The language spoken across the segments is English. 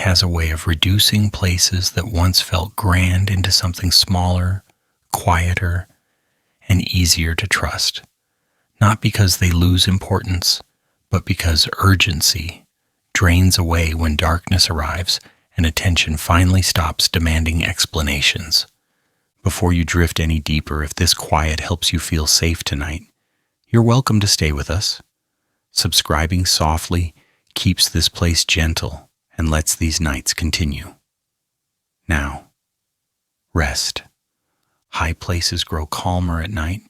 has a way of reducing places that once felt grand into something smaller, quieter, and easier to trust. Not because they lose importance, but because urgency drains away when darkness arrives and attention finally stops demanding explanations. Before you drift any deeper, if this quiet helps you feel safe tonight, you're welcome to stay with us. Subscribing softly keeps this place gentle and lets these nights continue. Now, rest. High places grow calmer at night,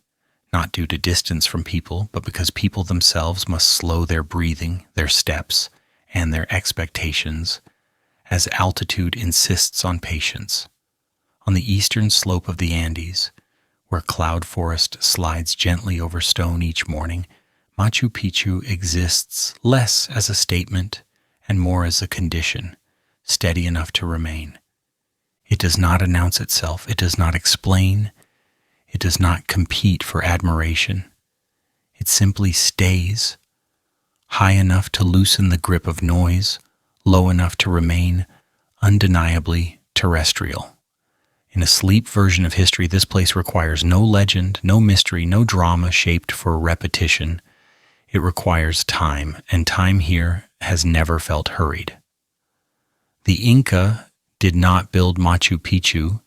not due to distance from people, but because people themselves must slow their breathing, their steps, and their expectations, as altitude insists on patience. On the eastern slope of the Andes, where cloud forest slides gently over stone each morning, Machu Picchu exists less as a statement and more as a condition, steady enough to remain. It does not announce itself, it does not explain, it does not compete for admiration. It simply stays, high enough to loosen the grip of noise, low enough to remain undeniably terrestrial. In a sleep version of history, this place requires no legend, no mystery, no drama shaped for repetition. It requires time, and time here has never felt hurried. The Inca did not build Machu Picchu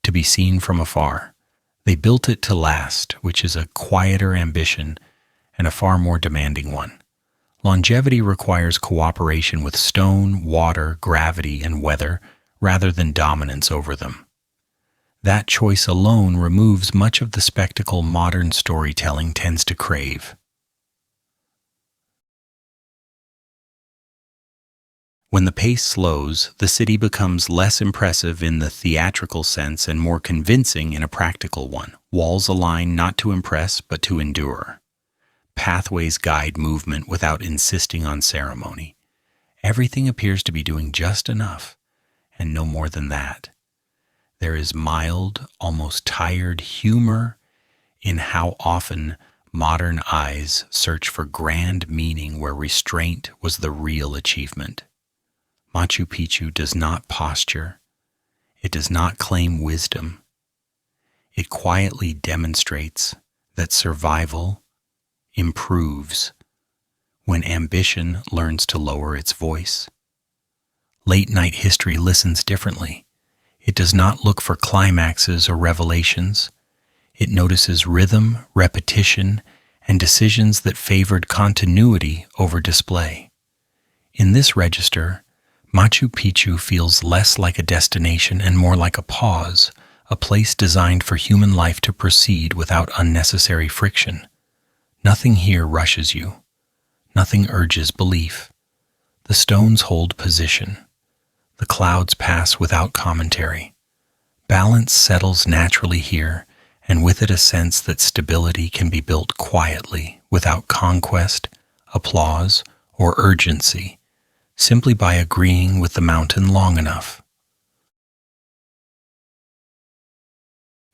to be seen from afar. They built it to last, which is a quieter ambition and a far more demanding one. Longevity requires cooperation with stone, water, gravity, and weather, rather than dominance over them. That choice alone removes much of the spectacle modern storytelling tends to crave. When the pace slows, the city becomes less impressive in the theatrical sense and more convincing in a practical one. Walls align not to impress, but to endure. Pathways guide movement without insisting on ceremony. Everything appears to be doing just enough, and no more than that. There is mild, almost tired humor in how often modern eyes search for grand meaning where restraint was the real achievement. Machu Picchu does not posture. It does not claim wisdom. It quietly demonstrates that survival improves when ambition learns to lower its voice. Late-night history listens differently. It does not look for climaxes or revelations. It notices rhythm, repetition, and decisions that favored continuity over display. In this register, Machu Picchu feels less like a destination and more like a pause, a place designed for human life to proceed without unnecessary friction. Nothing here rushes you. Nothing urges belief. The stones hold position. The clouds pass without commentary. Balance settles naturally here, and with it a sense that stability can be built quietly, without conquest, applause, or urgency, simply by agreeing with the mountain long enough.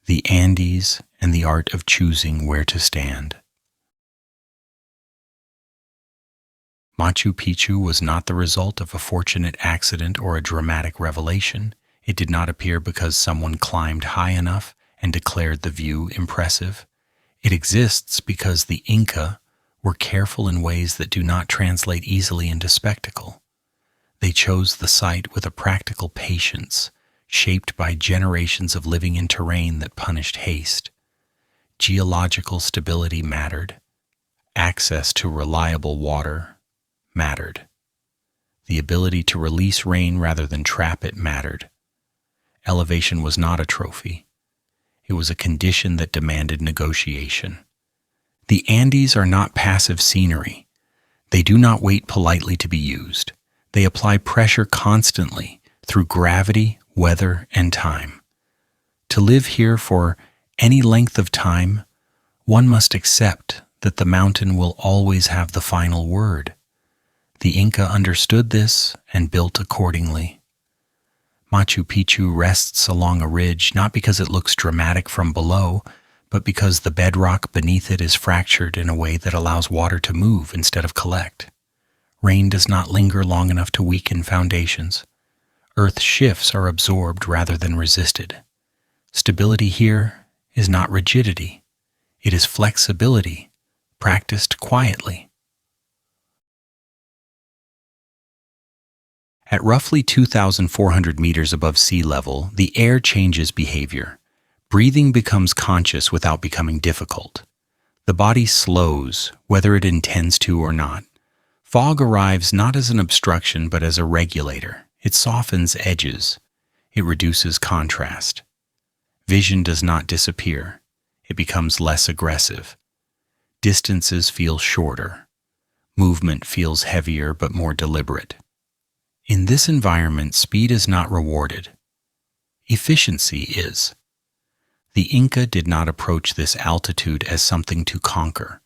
The Andes and the art of choosing where to stand. Machu Picchu was not the result of a fortunate accident or a dramatic revelation. It did not appear because someone climbed high enough and declared the view impressive. It exists because the Inca were careful in ways that do not translate easily into spectacle. They chose the site with a practical patience, shaped by generations of living in terrain that punished haste. Geological stability mattered. Access to reliable water mattered. The ability to release rain rather than trap it mattered. Elevation was not a trophy. It was a condition that demanded negotiation. The Andes are not passive scenery. They do not wait politely to be used. They apply pressure constantly through gravity, weather, and time. To live here for any length of time, one must accept that the mountain will always have the final word. The Inca understood this and built accordingly. Machu Picchu rests along a ridge not because it looks dramatic from below, but because the bedrock beneath it is fractured in a way that allows water to move instead of collect. Rain does not linger long enough to weaken foundations. Earth's shifts are absorbed rather than resisted. Stability here is not rigidity. It is flexibility, practiced quietly. At roughly 2,400 meters above sea level, the air changes behavior. Breathing becomes conscious without becoming difficult. The body slows, whether it intends to or not. Fog arrives not as an obstruction but as a regulator. It softens edges. It reduces contrast. Vision does not disappear. It becomes less aggressive. Distances feel shorter. Movement feels heavier but more deliberate. In this environment, speed is not rewarded. Efficiency is. The Inca did not approach this altitude as something to conquer.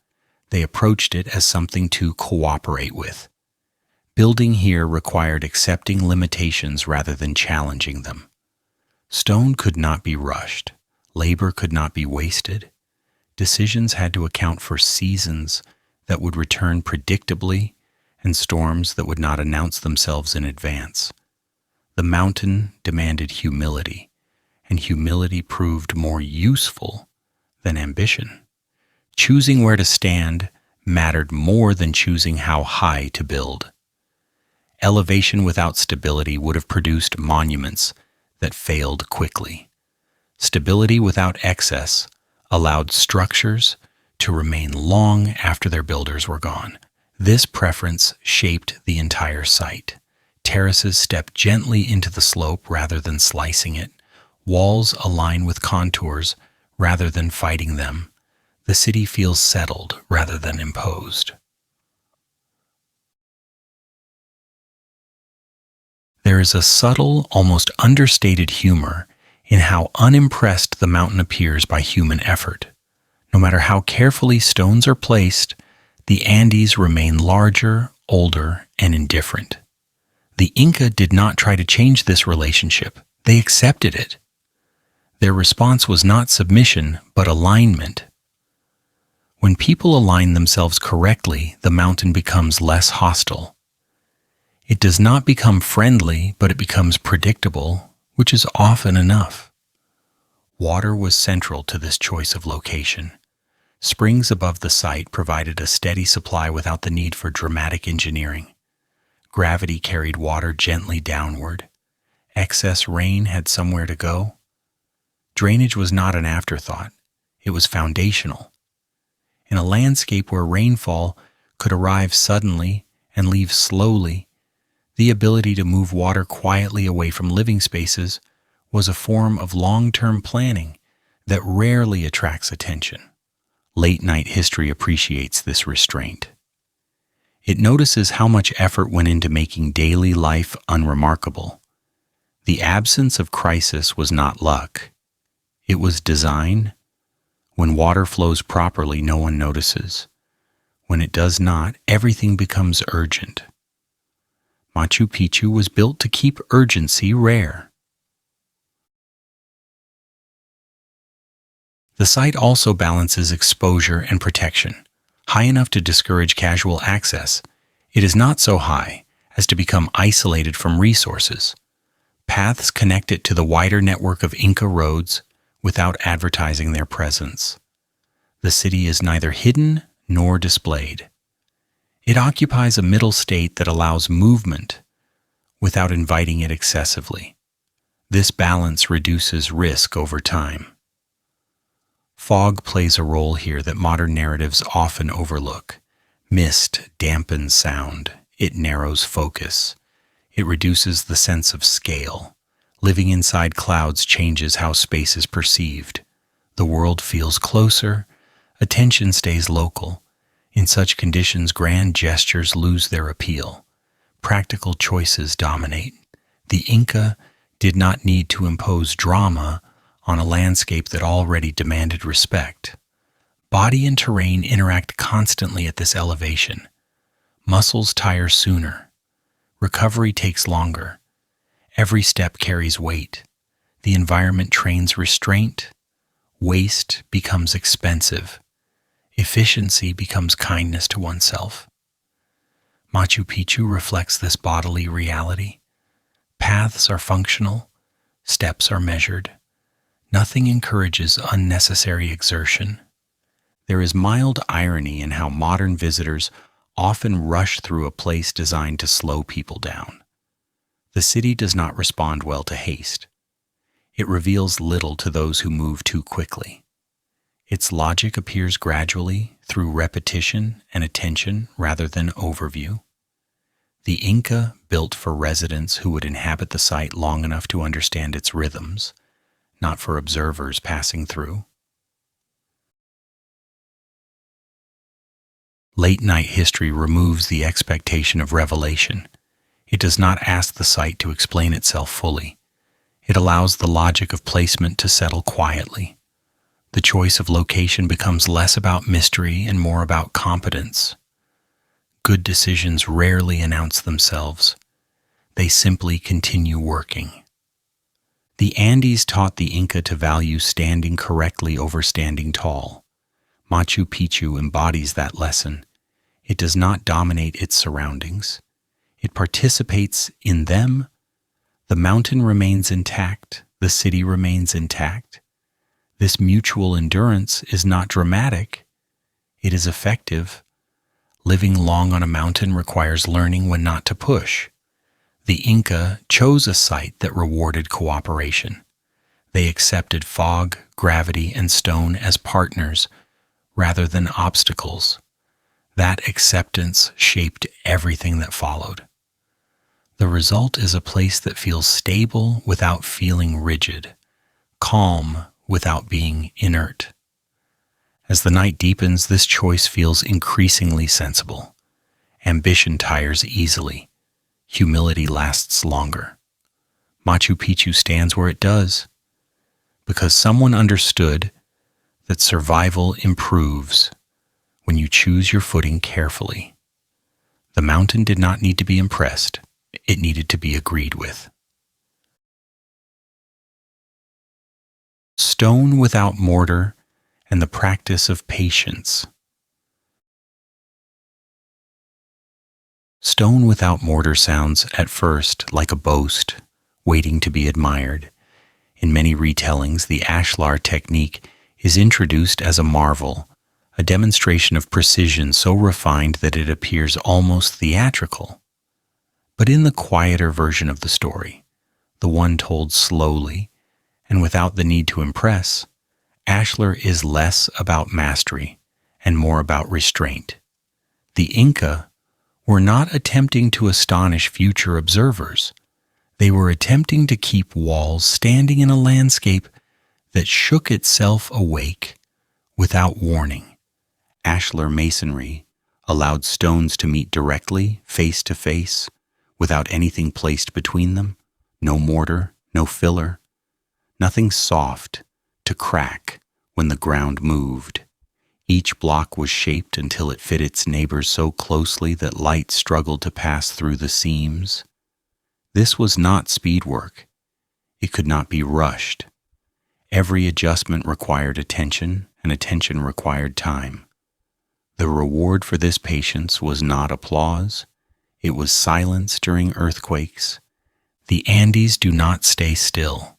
They approached it as something to cooperate with. Building here required accepting limitations rather than challenging them. Stone could not be rushed. Labor could not be wasted. Decisions had to account for seasons that would return predictably and storms that would not announce themselves in advance. The mountain demanded humility, and humility proved more useful than ambition. Choosing where to stand mattered more than choosing how high to build. Elevation without stability would have produced monuments that failed quickly. Stability without excess allowed structures to remain long after their builders were gone. This preference shaped the entire site. Terraces step gently into the slope rather than slicing it. Walls align with contours rather than fighting them. The city feels settled rather than imposed. There is a subtle, almost understated humor in how unimpressed the mountain appears by human effort. No matter how carefully stones are placed, the Andes remain larger, older, and indifferent. The Inca did not try to change this relationship. They accepted it. Their response was not submission, but alignment. When people align themselves correctly, the mountain becomes less hostile. It does not become friendly, but it becomes predictable, which is often enough. Water was central to this choice of location. Springs above the site provided a steady supply without the need for dramatic engineering. Gravity carried water gently downward. Excess rain had somewhere to go. Drainage was not an afterthought. It was foundational. In a landscape where rainfall could arrive suddenly and leave slowly, the ability to move water quietly away from living spaces was a form of long-term planning that rarely attracts attention. Late-night history appreciates this restraint. It notices how much effort went into making daily life unremarkable. The absence of crisis was not luck. It was design. When water flows properly, no one notices. When it does not, everything becomes urgent. Machu Picchu was built to keep urgency rare. The site also balances exposure and protection, high enough to discourage casual access. It is not so high as to become isolated from resources. Paths connect it to the wider network of Inca roads without advertising their presence. The city is neither hidden nor displayed. It occupies a middle state that allows movement without inviting it excessively. This balance reduces risk over time. Fog plays a role here that modern narratives often overlook. Mist dampens sound. It narrows focus. It reduces the sense of scale. Living inside clouds changes how space is perceived. The world feels closer. Attention stays local. In such conditions, grand gestures lose their appeal. Practical choices dominate. The Inca did not need to impose drama on a landscape that already demanded respect. Body and terrain interact constantly at this elevation. Muscles tire sooner. Recovery takes longer. Every step carries weight. The environment trains restraint. Waste becomes expensive. Efficiency becomes kindness to oneself. Machu Picchu reflects this bodily reality. Paths are functional, steps are measured. Nothing encourages unnecessary exertion. There is mild irony in how modern visitors often rush through a place designed to slow people down. The city does not respond well to haste. It reveals little to those who move too quickly. Its logic appears gradually through repetition and attention rather than overview. The Inca built for residents who would inhabit the site long enough to understand its rhythms, not for observers passing through. Late-night history removes the expectation of revelation. It does not ask the site to explain itself fully. It allows the logic of placement to settle quietly. The choice of location becomes less about mystery and more about competence. Good decisions rarely announce themselves. They simply continue working. The Andes taught the Inca to value standing correctly over standing tall. Machu Picchu embodies that lesson. It does not dominate its surroundings. It participates in them. The mountain remains intact. The city remains intact. This mutual endurance is not dramatic. It is effective. Living long on a mountain requires learning when not to push. The Inca chose a site that rewarded cooperation. They accepted fog, gravity, and stone as partners rather than obstacles. That acceptance shaped everything that followed. The result is a place that feels stable without feeling rigid, calm without being inert. As the night deepens, this choice feels increasingly sensible. Ambition tires easily. Humility lasts longer. Machu Picchu stands where it does because someone understood that survival improves when you choose your footing carefully. The mountain did not need to be impressed. It needed to be agreed with. Stone without mortar and the practice of patience. Stone without mortar sounds at first like a boast, waiting to be admired. In many retellings, the ashlar technique is introduced as a marvel, a demonstration of precision so refined that it appears almost theatrical. But in the quieter version of the story, the one told slowly and without the need to impress, ashlar is less about mastery and more about restraint. The Inca were not attempting to astonish future observers. They were attempting to keep walls standing in a landscape that shook itself awake without warning. Ashlar masonry allowed stones to meet directly, face to face, without anything placed between them, no mortar, no filler, nothing soft to crack when the ground moved. Each block was shaped until it fit its neighbors so closely that light struggled to pass through the seams. This was not speed work. It could not be rushed. Every adjustment required attention, and attention required time. The reward for this patience was not applause. It was silence during earthquakes. The Andes do not stay still.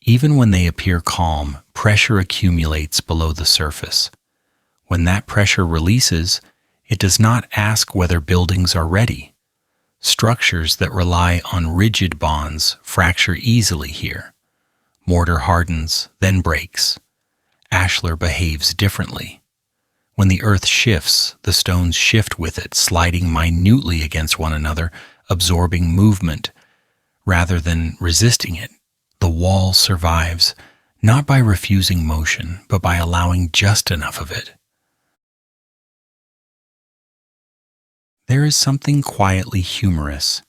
Even when they appear calm, pressure accumulates below the surface. When that pressure releases, it does not ask whether buildings are ready. Structures that rely on rigid bonds fracture easily here. Mortar hardens, then breaks. Ashlar behaves differently. When the earth shifts, the stones shift with it, sliding minutely against one another, absorbing movement rather than resisting it. The wall survives, not by refusing motion, but by allowing just enough of it. There is something quietly humorous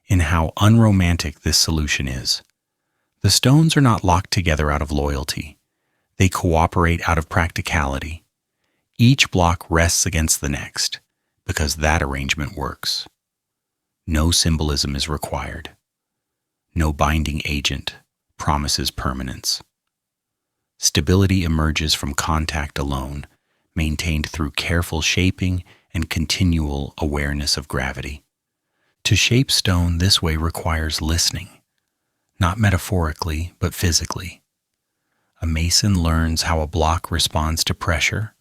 in how unromantic this solution is. The stones are not locked together out of loyalty. They cooperate out of practicality. Each block rests against the next, because that arrangement works. No symbolism is required. No binding agent promises permanence. Stability emerges from contact alone, maintained through careful shaping and continual awareness of gravity. To shape stone this way requires listening. not metaphorically, but physically. A mason learns how a block responds to pressure,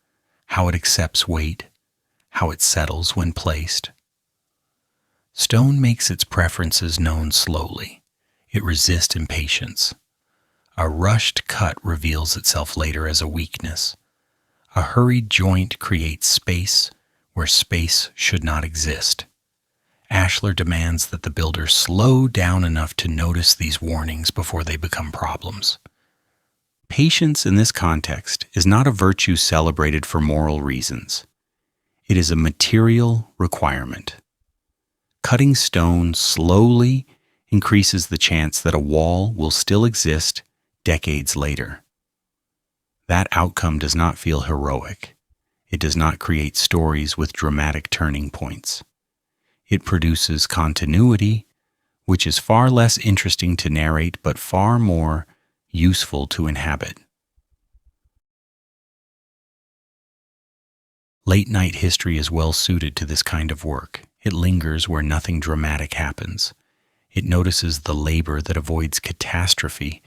how it accepts weight, how it settles when placed. Stone makes its preferences known slowly. It resists impatience. A rushed cut reveals itself later as a weakness. A hurried joint creates space where space should not exist. Ashlar demands that the builder slow down enough to notice these warnings before they become problems. Patience in this context is not a virtue celebrated for moral reasons. It is a material requirement. Cutting stone slowly increases the chance that a wall will still exist decades later. That outcome does not feel heroic. It does not create stories with dramatic turning points. It produces continuity, which is far less interesting to narrate but far more useful to inhabit. Late-night history is well suited to this kind of work. It lingers where nothing dramatic happens. It notices the labor that avoids catastrophe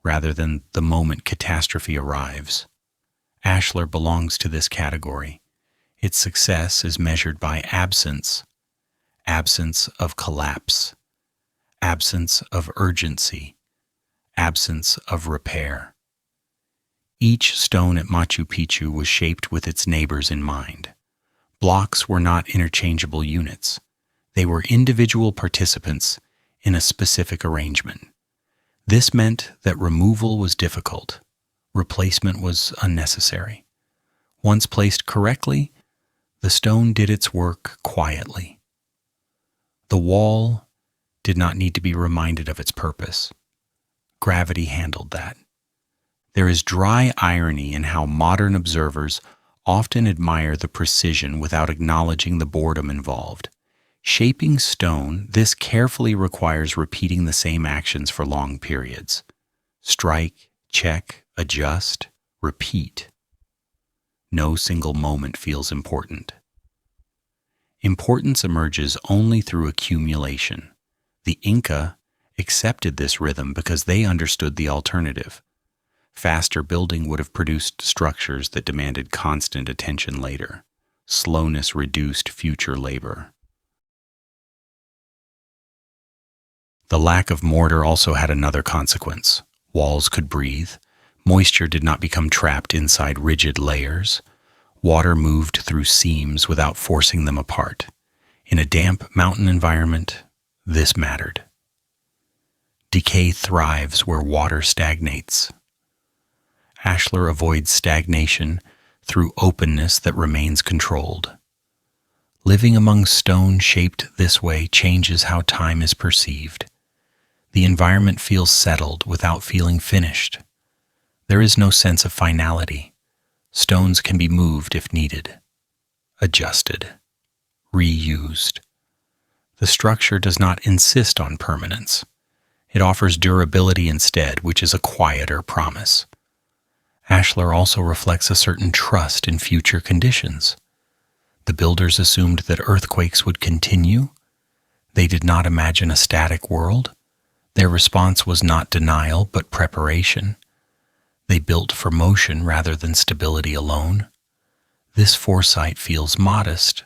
rather than the moment catastrophe arrives. Ashlar belongs to this category. Its success is measured by absence of collapse, absence of urgency, absence of repair. Each stone at Machu Picchu was shaped with its neighbors in mind. Blocks were not interchangeable units. They were individual participants in a specific arrangement. This meant that removal was difficult. Replacement was unnecessary. Once placed correctly, the stone did its work quietly. The wall did not need to be reminded of its purpose. Gravity handled that. There is dry irony in how modern observers often admire the precision without acknowledging the boredom involved. Shaping stone, this carefully requires repeating the same actions for long periods. Strike, check, adjust, repeat. No single moment feels important. Importance emerges only through accumulation. The Inca accepted this rhythm because they understood the alternative. Faster building would have produced structures that demanded constant attention later. Slowness reduced future labor. The lack of mortar also had another consequence. Walls could breathe. Moisture did not become trapped inside rigid layers. Water moved through seams without forcing them apart. In a damp mountain environment, this mattered. Decay thrives where water stagnates. Ashlar avoids stagnation through openness that remains controlled. Living among stone shaped this way changes how time is perceived. The environment feels settled without feeling finished. There is no sense of finality. Stones can be moved if needed, adjusted, reused. The structure does not insist on permanence. It offers durability instead, which is a quieter promise. Ashlar also reflects a certain trust in future conditions. The builders assumed that earthquakes would continue. They did not imagine a static world. Their response was not denial, but preparation. They built for motion rather than stability alone. This foresight feels modest,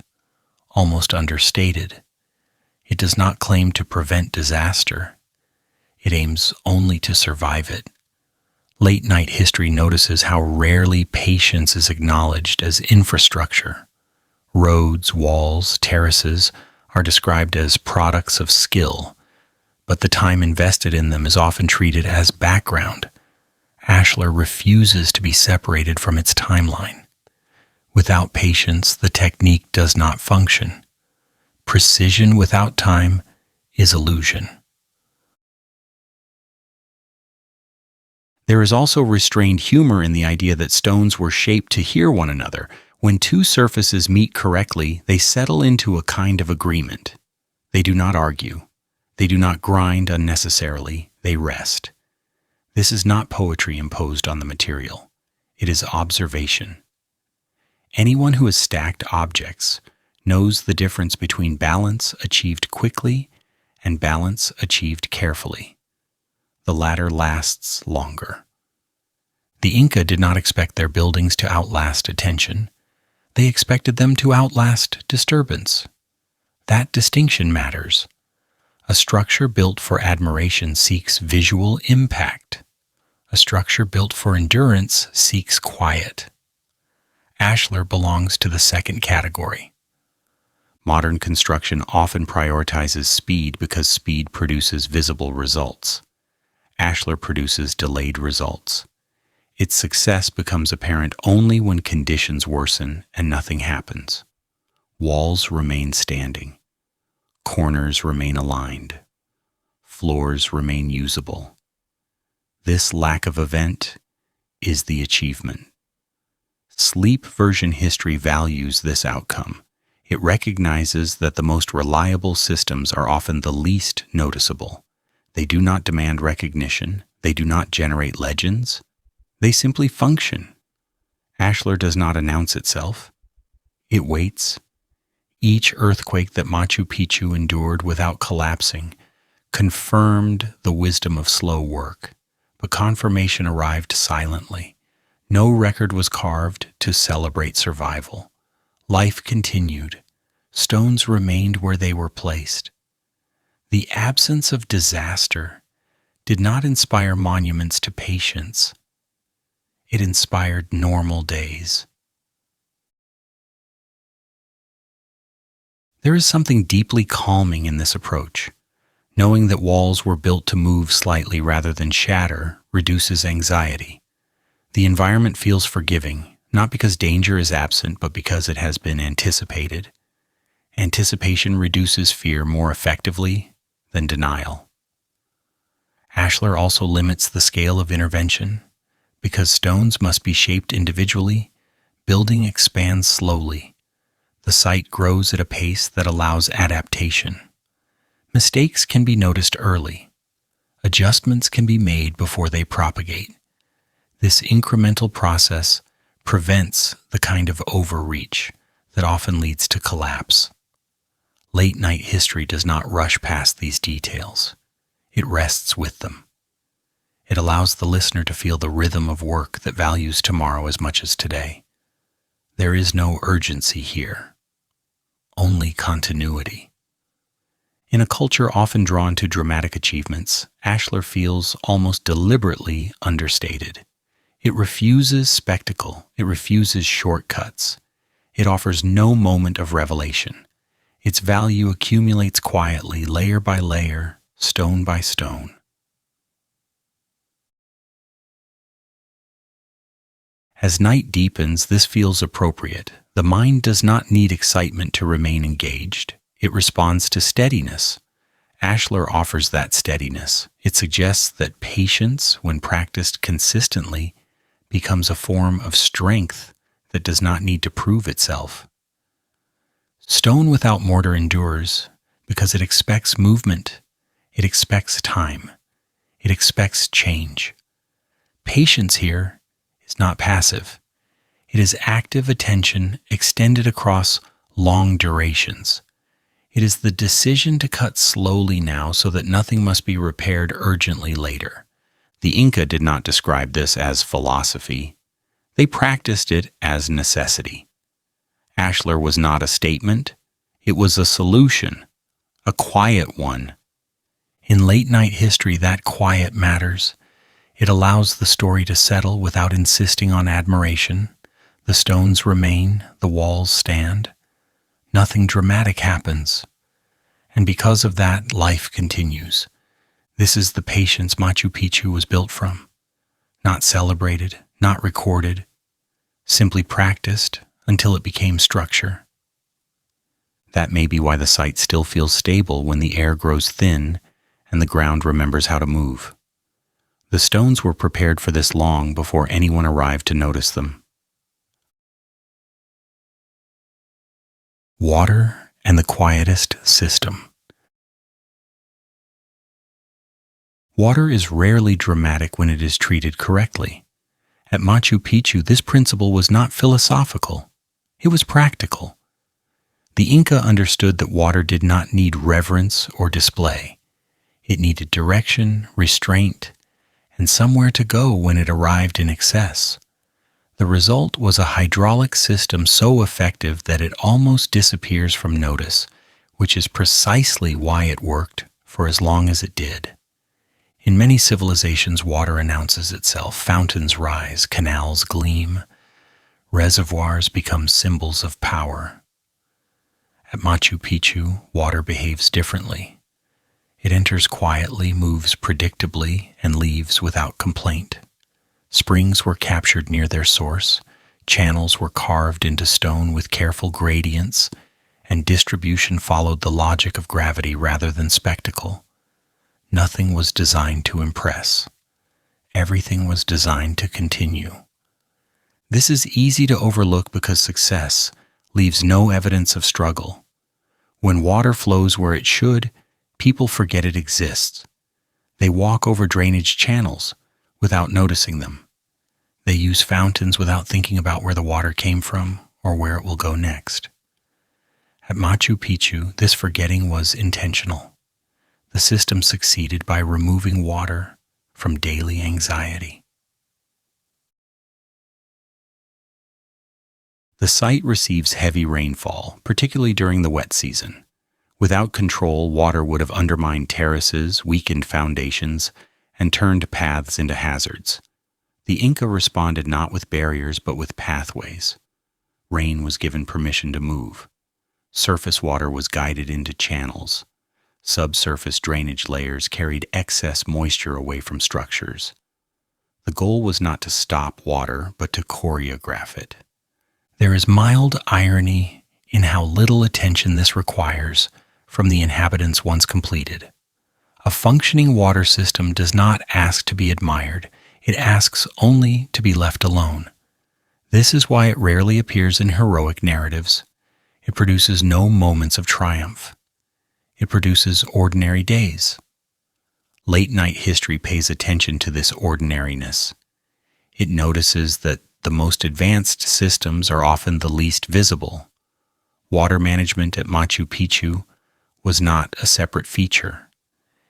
almost understated. It does not claim to prevent disaster. It aims only to survive it. Late-night history notices how rarely patience is acknowledged as infrastructure. Roads, walls, terraces are described as products of skill, but the time invested in them is often treated as background. Ashlar refuses to be separated from its timeline. Without patience, the technique does not function. Precision without time is illusion. There is also restrained humor in the idea that stones were shaped to hear one another. When two surfaces meet correctly, they settle into a kind of agreement. They do not argue. They do not grind unnecessarily. They rest. This is not poetry imposed on the material. It is observation. Anyone who has stacked objects knows the difference between balance achieved quickly and balance achieved carefully. the latter lasts longer. The Inca did not expect their buildings to outlast attention. They expected them to outlast disturbance. That distinction matters. A structure built for admiration seeks visual impact. A structure built for endurance seeks quiet. Ashlar belongs to the second category. Modern construction often prioritizes speed because speed produces visible results. Ashlar produces delayed results. Its success becomes apparent only when conditions worsen and nothing happens. Walls remain standing. Corners remain aligned. Floors remain usable. This lack of event is the achievement. Sleep version history values this outcome. It recognizes that the most reliable systems are often the least noticeable. They do not demand recognition. They do not generate legends. They simply function. Ashlar does not announce itself. It waits. Each earthquake that Machu Picchu endured without collapsing confirmed the wisdom of slow work, but confirmation arrived silently. No record was carved to celebrate survival. Life continued. Stones remained where they were placed. The absence of disaster did not inspire monuments to patience. It inspired normal days. There is something deeply calming in this approach. Knowing that walls were built to move slightly rather than shatter reduces anxiety. The environment feels forgiving, not because danger is absent, but because it has been anticipated. Anticipation reduces fear more effectively than denial. Ashlar also limits the scale of intervention. Because stones must be shaped individually, building expands slowly. The site grows at a pace that allows adaptation. Mistakes can be noticed early. Adjustments can be made before they propagate. This incremental process prevents the kind of overreach that often leads to collapse. Late-night history does not rush past these details. It rests with them. It allows the listener to feel the rhythm of work that values tomorrow as much as today. There is no urgency here, only continuity. In a culture often drawn to dramatic achievements, Ashlar feels almost deliberately understated. It refuses spectacle. It refuses shortcuts. It offers no moment of revelation. Its value accumulates quietly, layer by layer, stone by stone. As night deepens, this feels appropriate. The mind does not need excitement to remain engaged. It responds to steadiness. Ashlar offers that steadiness. It suggests that patience, when practiced consistently, becomes a form of strength that does not need to prove itself. Stone without mortar endures because it expects movement. It expects time. It expects change. Patience here is not passive. It is active attention extended across long durations. It is the decision to cut slowly now so that nothing must be repaired urgently later. The Inca did not describe this as philosophy. They practiced it as necessity. Ashlar was not a statement. It was a solution, a quiet one. In late-night history, that quiet matters. It allows the story to settle without insisting on admiration. The stones remain, the walls stand. Nothing dramatic happens. And because of that, life continues. This is the patience Machu Picchu was built from. Not celebrated, not recorded, simply practiced until it became structure. That may be why the site still feels stable when the air grows thin and the ground remembers how to move. The stones were prepared for this long before anyone arrived to notice them. Water and the Quietest system. Water is rarely dramatic when it is treated correctly. At Machu Picchu, this principle was not philosophical. It was practical. The Inca understood that water did not need reverence or display. It needed direction, restraint, and somewhere to go when it arrived in excess. The result was a hydraulic system so effective that it almost disappears from notice, which is precisely why it worked for as long as it did. In many civilizations, water announces itself. Fountains rise, canals gleam, reservoirs become symbols of power. At Machu Picchu, water behaves differently. It enters quietly, moves predictably, and leaves without complaint. Springs were captured near their source, channels were carved into stone with careful gradients, and distribution followed the logic of gravity rather than spectacle. Nothing was designed to impress. Everything was designed to continue. This is easy to overlook because success leaves no evidence of struggle. When water flows where it should, people forget it exists. They walk over drainage channels without noticing them. They use fountains without thinking about where the water came from or where it will go next. At Machu Picchu, this forgetting was intentional. The system succeeded by removing water from daily anxiety. The site receives heavy rainfall, particularly during the wet season. Without control, water would have undermined terraces, weakened foundations, and turned paths into hazards. The Inca responded not with barriers but with pathways. Rain was given permission to move. Surface water was guided into channels. Subsurface drainage layers carried excess moisture away from structures. The goal was not to stop water, but to choreograph it. There is mild irony in how little attention this requires from the inhabitants once completed. A functioning water system does not ask to be admired, it asks only to be left alone. This is why it rarely appears in heroic narratives. It produces no moments of triumph. It produces ordinary days. Late-night history pays attention to this ordinariness. It notices that the most advanced systems are often the least visible. Water management at Machu Picchu was not a separate feature.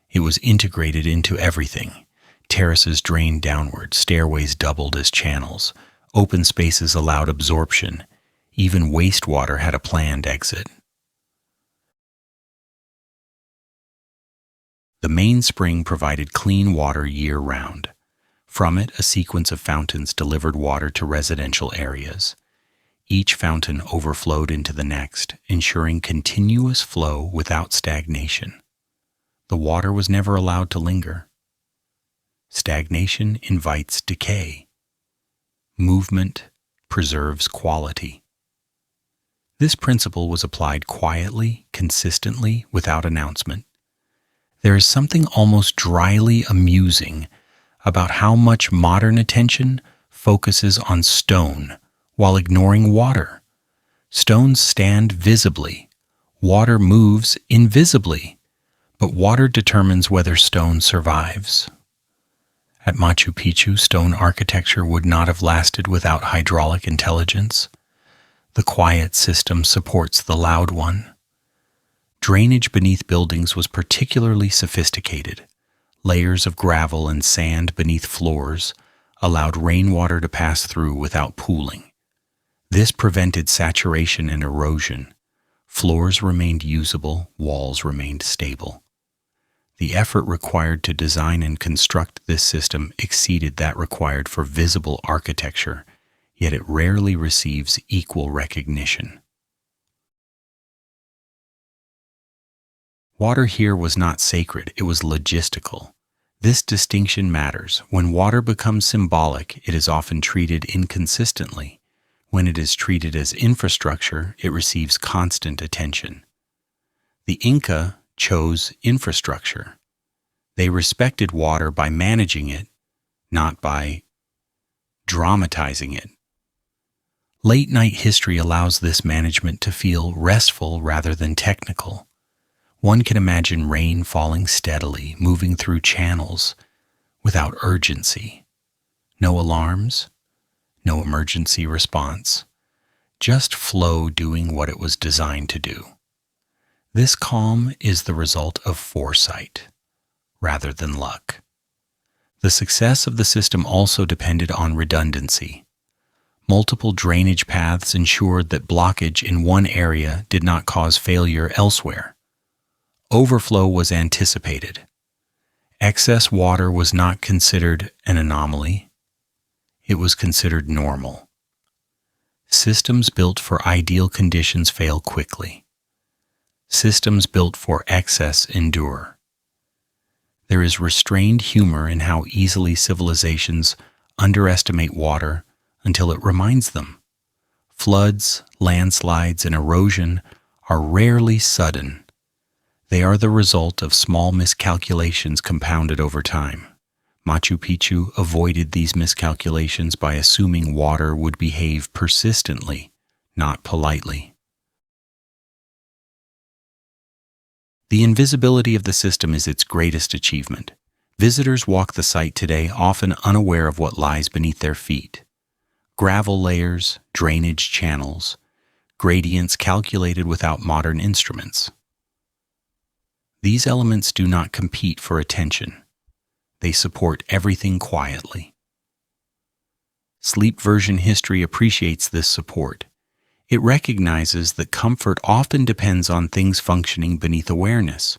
It was integrated into everything. Terraces drained downward, stairways doubled as channels, open spaces allowed absorption. Even wastewater had a planned exit. The main spring provided clean water year-round. From it, a sequence of fountains delivered water to residential areas. Each fountain overflowed into the next, ensuring continuous flow without stagnation. The water was never allowed to linger. Stagnation invites decay. Movement preserves quality. This principle was applied quietly, consistently, without announcement. There is something almost dryly amusing about how much modern attention focuses on stone while ignoring water. Stones stand visibly. Water moves invisibly. But water determines whether stone survives. At Machu Picchu, stone architecture would not have lasted without hydraulic intelligence. The quiet system supports the loud one. Drainage beneath buildings was particularly sophisticated. Layers of gravel and sand beneath floors allowed rainwater to pass through without pooling. This prevented saturation and erosion. Floors remained usable, walls remained stable. The effort required to design and construct this system exceeded that required for visible architecture, yet it rarely receives equal recognition. Water here was not sacred, it was logistical. This distinction matters. When water becomes symbolic, it is often treated inconsistently. When it is treated as infrastructure, it receives constant attention. The Inca chose infrastructure. They respected water by managing it, not by dramatizing it. Late-night history allows this management to feel restful rather than technical. One can imagine rain falling steadily, moving through channels without urgency. No alarms, no emergency response, just flow doing what it was designed to do. This calm is the result of foresight. rather than luck. The success of the system also depended on redundancy. Multiple drainage paths ensured that blockage in one area did not cause failure elsewhere. Overflow was anticipated. Excess water was not considered an anomaly. It was considered normal. Systems built for ideal conditions fail quickly. Systems built for excess endure. There is restrained humor in how easily civilizations underestimate water until it reminds them. Floods, landslides, and erosion are rarely sudden. They are the result of small miscalculations compounded over time. Machu Picchu avoided these miscalculations by assuming water would behave persistently, not politely. The invisibility of the system is its greatest achievement. Visitors walk the site today often unaware of what lies beneath their feet. Gravel layers, drainage channels, gradients calculated without modern instruments. These elements do not compete for attention. They support everything quietly. Sleep version history appreciates this support. It recognizes that comfort often depends on things functioning beneath awareness.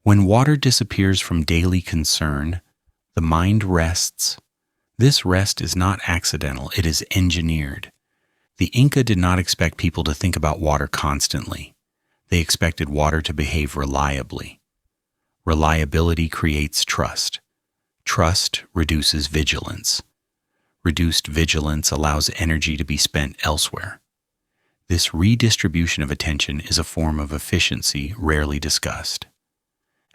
When water disappears from daily concern, the mind rests. This rest is not accidental, it is engineered. The Inca did not expect people to think about water constantly. They expected water to behave reliably. Reliability creates trust. Trust reduces vigilance. Reduced vigilance allows energy to be spent elsewhere. This redistribution of attention is a form of efficiency rarely discussed.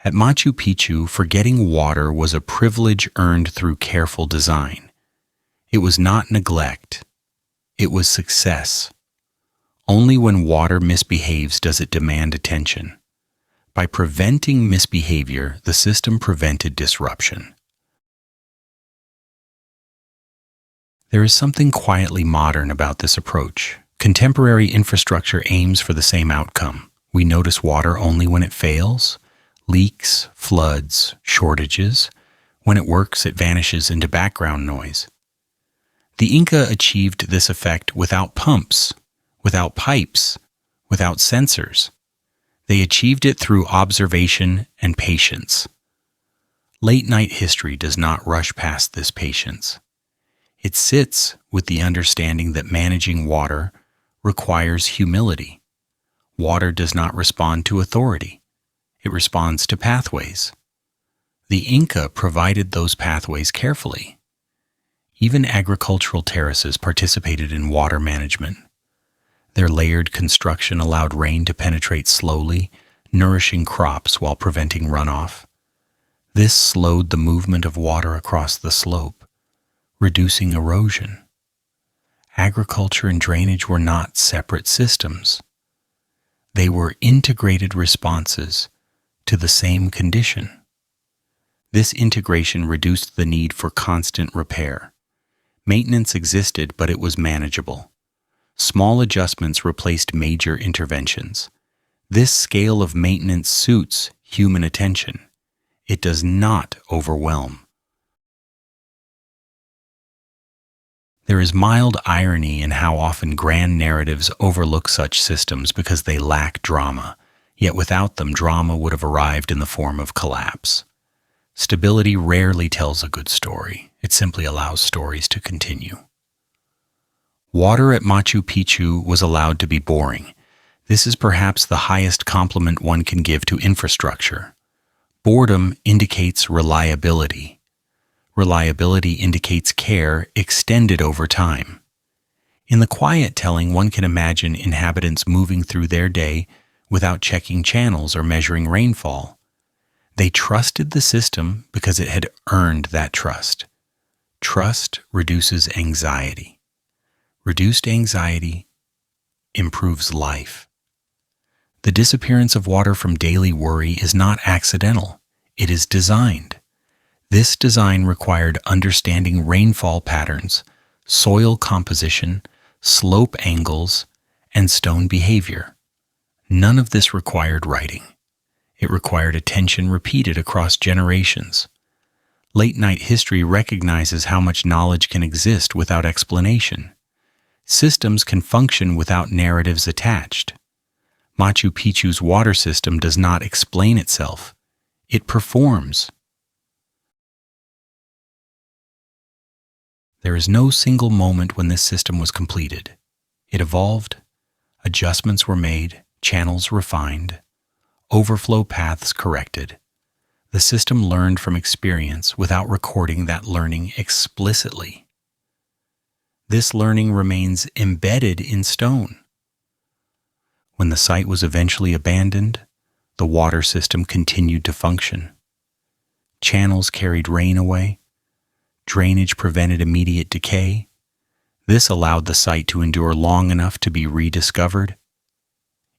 At Machu Picchu, forgetting water was a privilege earned through careful design. It was not neglect. It was success. Only when water misbehaves does it demand attention. By preventing misbehavior, the system prevented disruption. There is something quietly modern about this approach. Contemporary infrastructure aims for the same outcome. We notice water only when it fails, leaks, floods, shortages. When it works, it vanishes into background noise. The Inca achieved this effect without pumps, without pipes, without sensors. They achieved it through observation and patience. Late-night history does not rush past this patience. It sits with the understanding that managing water requires humility. Water does not respond to authority. It responds to pathways. The Inca provided those pathways carefully. Even agricultural terraces participated in water management. Their layered construction allowed rain to penetrate slowly, nourishing crops while preventing runoff. This slowed the movement of water across the slope, reducing erosion. Agriculture and drainage were not separate systems. They were integrated responses to the same condition. This integration reduced the need for constant repair. Maintenance existed, but it was manageable. Small adjustments replaced major interventions. This scale of maintenance suits human attention. It does not overwhelm. There is mild irony in how often grand narratives overlook such systems because they lack drama, yet without them drama would have arrived in the form of collapse. Stability rarely tells a good story. It simply allows stories to continue. Water at Machu Picchu was allowed to be boring. This is perhaps the highest compliment one can give to infrastructure. Boredom indicates reliability. Reliability indicates care extended over time. In the quiet telling, one can imagine inhabitants moving through their day without checking channels or measuring rainfall. They trusted the system because it had earned that trust. Trust reduces anxiety. Reduced anxiety improves life. The disappearance of water from daily worry is not accidental. It is designed. This design required understanding rainfall patterns, soil composition, slope angles, and stone behavior. None of this required writing. It required attention repeated across generations. Late-night history recognizes how much knowledge can exist without explanation. Systems can function without narratives attached. Machu Picchu's water system does not explain itself. It performs. There is no single moment when this system was completed. It evolved, adjustments were made, channels refined, overflow paths corrected. The system learned from experience without recording that learning explicitly. This learning remains embedded in stone. When the site was eventually abandoned, the water system continued to function. Channels carried rain away. Drainage prevented immediate decay. This allowed the site to endure long enough to be rediscovered.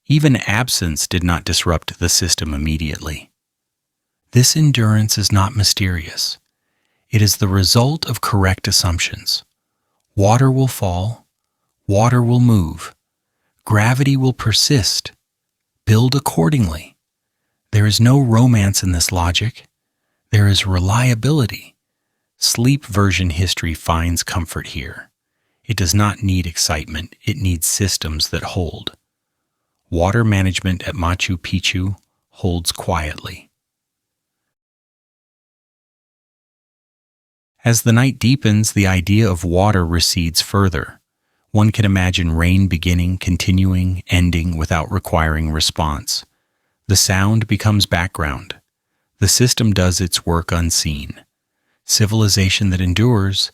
Even absence did not disrupt the system immediately. This endurance is not mysterious. It is the result of correct assumptions. Water will fall. Water will move. Gravity will persist. Build accordingly. There is no romance in this logic. There is reliability. Sleep version history finds comfort here. It does not need excitement. It needs systems that hold. Water management at Machu Picchu holds quietly. As the night deepens, the idea of water recedes further. One can imagine rain beginning, continuing, ending without requiring response. The sound becomes background. The system does its work unseen. Civilization that endures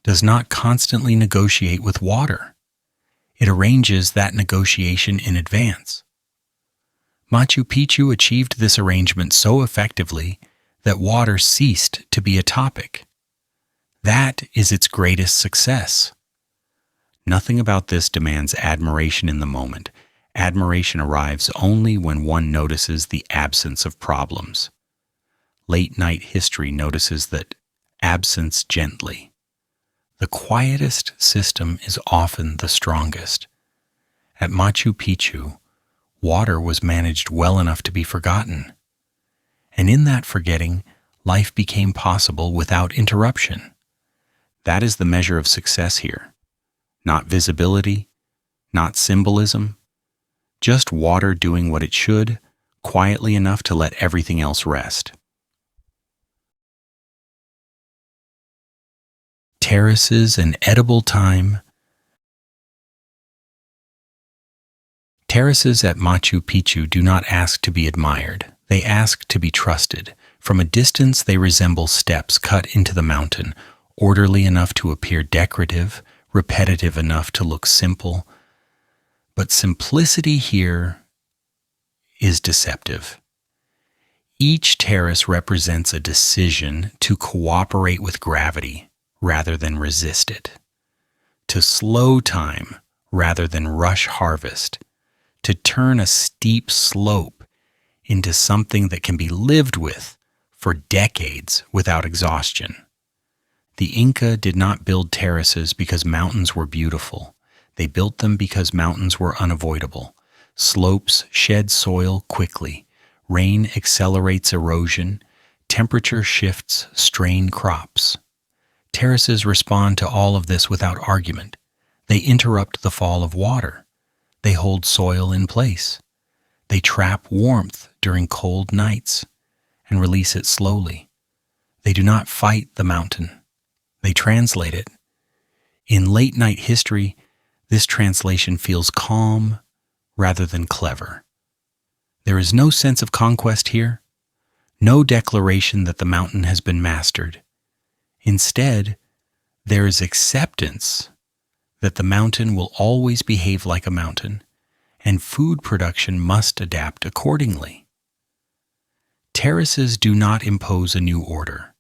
does not constantly negotiate with water. It arranges that negotiation in advance. Machu Picchu achieved this arrangement so effectively that water ceased to be a topic. That is its greatest success. Nothing about this demands admiration in the moment. Admiration arrives only when one notices the absence of problems. Late-night history notices that absence gently. The quietest system is often the strongest. At Machu Picchu, water was managed well enough to be forgotten. And in that forgetting, life became possible without interruption. That is the measure of success here. Not visibility, not symbolism, just water doing what it should, quietly enough to let everything else rest. Terraces and edible time. Terraces at Machu Picchu do not ask to be admired. They ask to be trusted. From a distance, they resemble steps cut into the mountain, orderly enough to appear decorative, repetitive enough to look simple. But simplicity here is deceptive. Each terrace represents a decision to cooperate with gravity rather than resist it, to slow time rather than rush harvest, to turn a steep slope into something that can be lived with for decades without exhaustion. The Inca did not build terraces because mountains were beautiful. They built them because mountains were unavoidable. Slopes shed soil quickly. Rain accelerates erosion. Temperature shifts strain crops. Terraces respond to all of this without argument. They interrupt the fall of water. They hold soil in place. They trap warmth during cold nights and release it slowly. They do not fight the mountain. They translate it. In late-night history, this translation feels calm rather than clever. There is no sense of conquest here, no declaration that the mountain has been mastered. Instead, there is acceptance that the mountain will always behave like a mountain, and food production must adapt accordingly. Terraces do not impose a new order.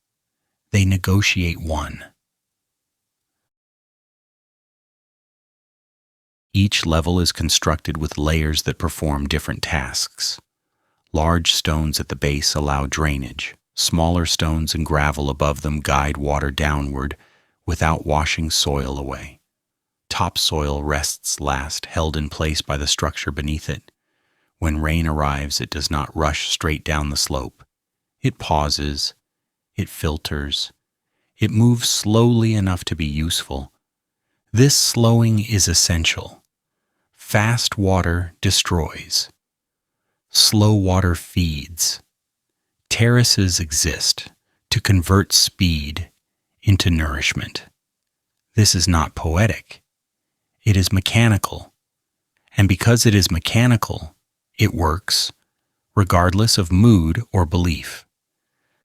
They negotiate one. Each level is constructed with layers that perform different tasks. Large stones at the base allow drainage. Smaller stones and gravel above them guide water downward without washing soil away. Topsoil rests last, held in place by the structure beneath it. When rain arrives, it does not rush straight down the slope. It pauses, it filters, it moves slowly enough to be useful. This slowing is essential. Fast water destroys. Slow water feeds. Terraces exist to convert speed into nourishment. This is not poetic. It is mechanical. And because it is mechanical, it works, regardless of mood or belief.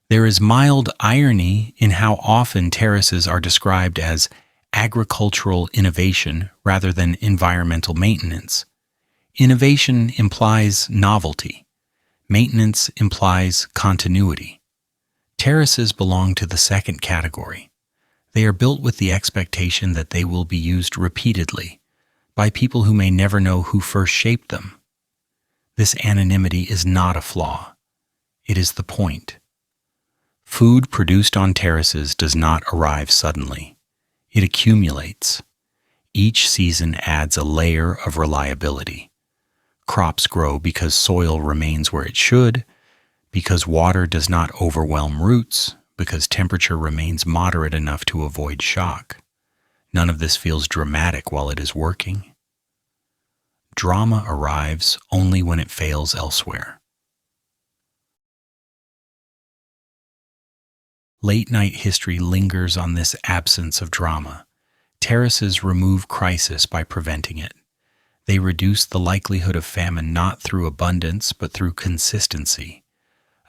There is mild irony in how often terraces are described as agricultural innovation rather than environmental maintenance. Innovation implies novelty. Maintenance implies continuity. Terraces belong to the second category. They are built with the expectation that they will be used repeatedly by people who may never know who first shaped them. This anonymity is not a flaw. It is the point. Food produced on terraces does not arrive suddenly. It accumulates. Each season adds a layer of reliability. Crops grow because soil remains where it should, because water does not overwhelm roots, because temperature remains moderate enough to avoid shock. None of this feels dramatic while it is working. Drama arrives only when it fails elsewhere. Late-night history lingers on this absence of drama. Terraces remove crisis by preventing it. They reduce the likelihood of famine not through abundance but through consistency.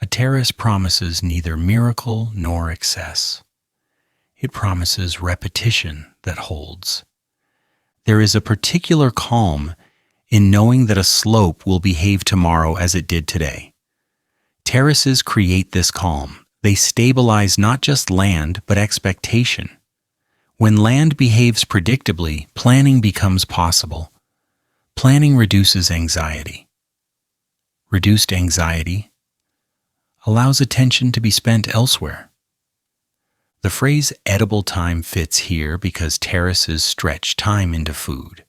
A terrace promises neither miracle nor excess. It promises repetition that holds. There is a particular calm in knowing that a slope will behave tomorrow as it did today. Terraces create this calm. They stabilize not just land, but expectation. When land behaves predictably, planning becomes possible. Planning reduces anxiety. Reduced anxiety allows attention to be spent elsewhere. The phrase edible time fits here because terraces stretch time into food.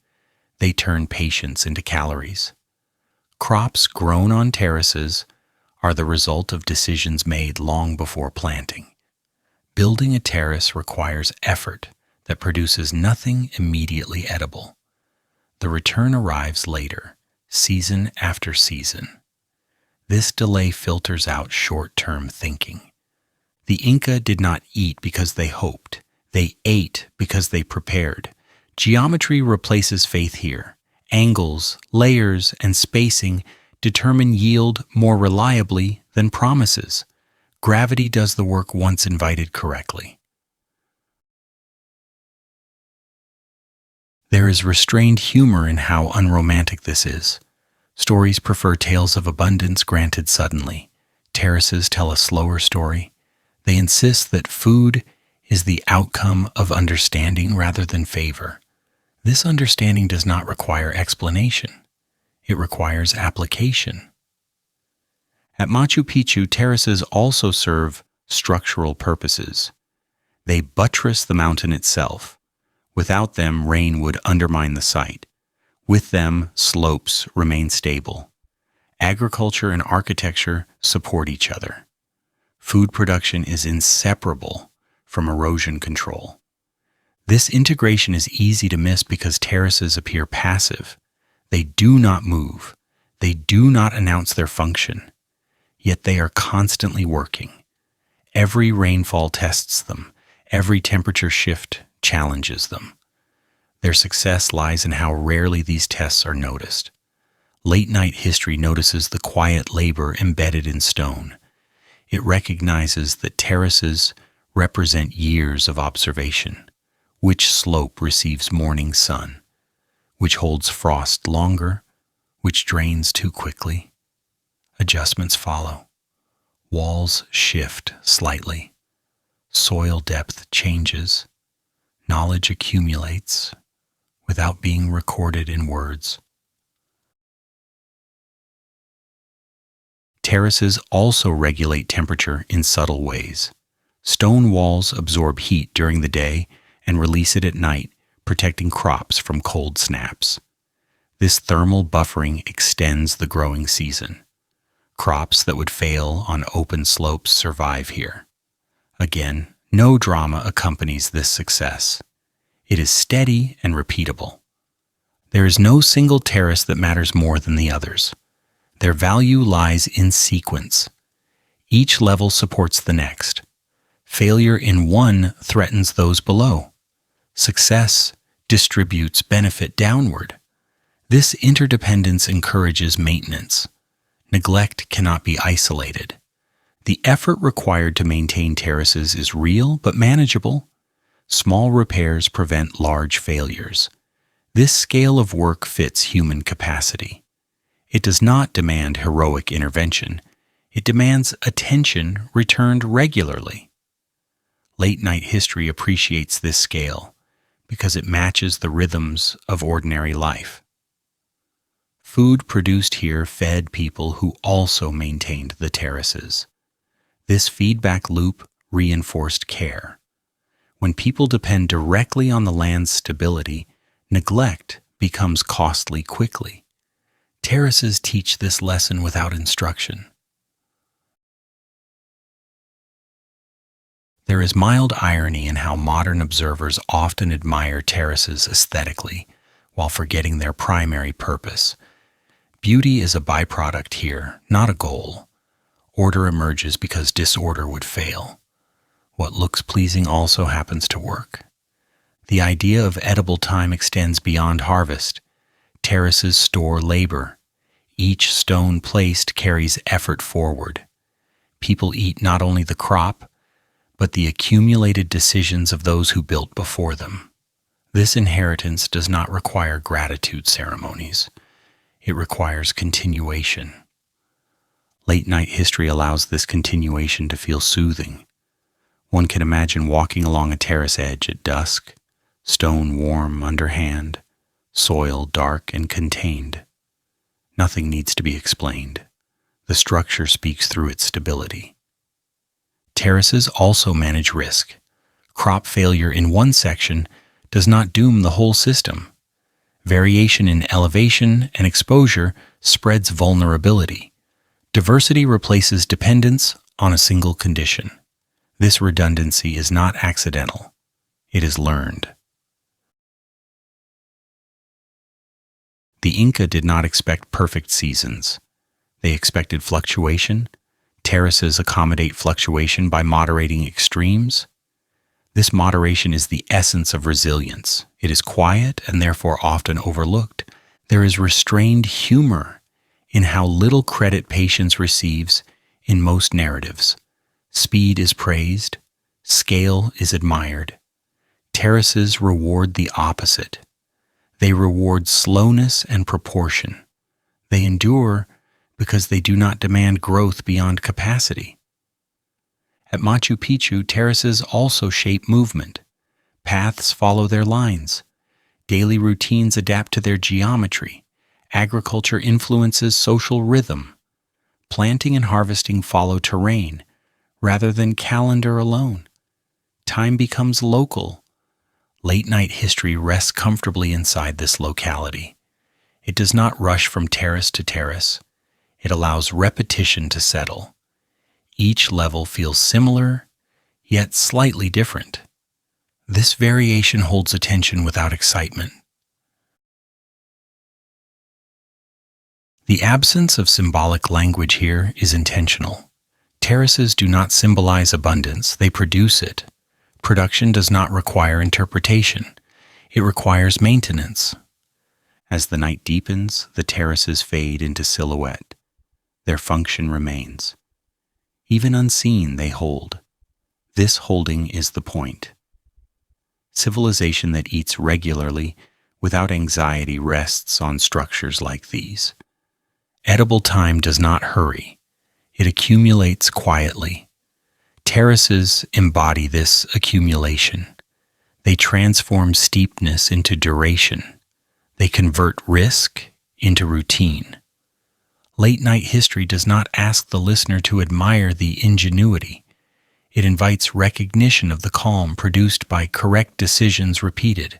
They turn patience into calories. Crops grown on terraces are the result of decisions made long before planting. Building a terrace requires effort that produces nothing immediately edible. The return arrives later, season after season. This delay filters out short-term thinking. The Inca did not eat because they hoped. They ate because they prepared. Geometry replaces faith here. Angles, layers, and spacing determine yield more reliably than promises. Gravity does the work once invited correctly. There is restrained humor in how unromantic this is. Stories prefer tales of abundance granted suddenly. Terraces tell a slower story. They insist that food is the outcome of understanding rather than favor. This understanding does not require explanation. It requires application. At Machu Picchu, terraces also serve structural purposes. They buttress the mountain itself. Without them, rain would undermine the site. With them, slopes remain stable. Agriculture and architecture support each other. Food production is inseparable from erosion control. This integration is easy to miss because terraces appear passive. They do not move. They do not announce their function. Yet they are constantly working. Every rainfall tests them. Every temperature shift challenges them. Their success lies in how rarely these tests are noticed. Late-night history notices the quiet labor embedded in stone. It recognizes that terraces represent years of observation. Which slope receives morning sun? Which holds frost longer? Which drains too quickly? Adjustments follow. Walls shift slightly. Soil depth changes. Knowledge accumulates without being recorded in words. Terraces also regulate temperature in subtle ways. Stone walls absorb heat during the day and release it at night, protecting crops from cold snaps. This thermal buffering extends the growing season. Crops that would fail on open slopes survive here. Again, no drama accompanies this success. It is steady and repeatable. There is no single terrace that matters more than the others. Their value lies in sequence. Each level supports the next. Failure in one threatens those below. Success distributes benefit downward. This interdependence encourages maintenance. Neglect cannot be isolated. The effort required to maintain terraces is real but manageable. Small repairs prevent large failures. This scale of work fits human capacity. It does not demand heroic intervention. It demands attention returned regularly. Late-night history appreciates this scale because it matches the rhythms of ordinary life. Food produced here fed people who also maintained the terraces. This feedback loop reinforced care. When people depend directly on the land's stability, neglect becomes costly quickly. Terraces teach this lesson without instruction. There is mild irony in how modern observers often admire terraces aesthetically while forgetting their primary purpose. Beauty is a byproduct here, not a goal. Order emerges because disorder would fail. What looks pleasing also happens to work. The idea of edible time extends beyond harvest. Terraces store labor. Each stone placed carries effort forward. People eat not only the crop, but the accumulated decisions of those who built before them. This inheritance does not require gratitude ceremonies. It requires continuation. Late-night history allows this continuation to feel soothing. One can imagine walking along a terrace edge at dusk, stone warm underhand, soil dark and contained. Nothing needs to be explained. The structure speaks through its stability. Terraces also manage risk. Crop failure in one section does not doom the whole system. Variation in elevation and exposure spreads vulnerability. Diversity replaces dependence on a single condition. This redundancy is not accidental. It is learned. The Inca did not expect perfect seasons. They expected fluctuation. Terraces accommodate fluctuation by moderating extremes. This moderation is the essence of resilience. It is quiet and therefore often overlooked. There is restrained humor in how little credit patience receives in most narratives. Speed is praised. Scale is admired. Terraces reward the opposite. They reward slowness and proportion. They endure because they do not demand growth beyond capacity. At Machu Picchu, terraces also shape movement. Paths follow their lines. Daily routines adapt to their geometry. Agriculture influences social rhythm. Planting and harvesting follow terrain, rather than calendar alone. Time becomes local. Late-night history rests comfortably inside this locality. It does not rush from terrace to terrace. It allows repetition to settle. Each level feels similar, yet slightly different. This variation holds attention without excitement. The absence of symbolic language here is intentional. Terraces do not symbolize abundance, they produce it. Production does not require interpretation. It requires maintenance. As the night deepens, the terraces fade into silhouette. Their function remains. Even unseen, they hold. This holding is the point. Civilization that eats regularly, without anxiety, rests on structures like these. Edible time does not hurry. It accumulates quietly. Terraces embody this accumulation. They transform steepness into duration. They convert risk into routine. Late-night history does not ask the listener to admire the ingenuity. It invites recognition of the calm produced by correct decisions repeated.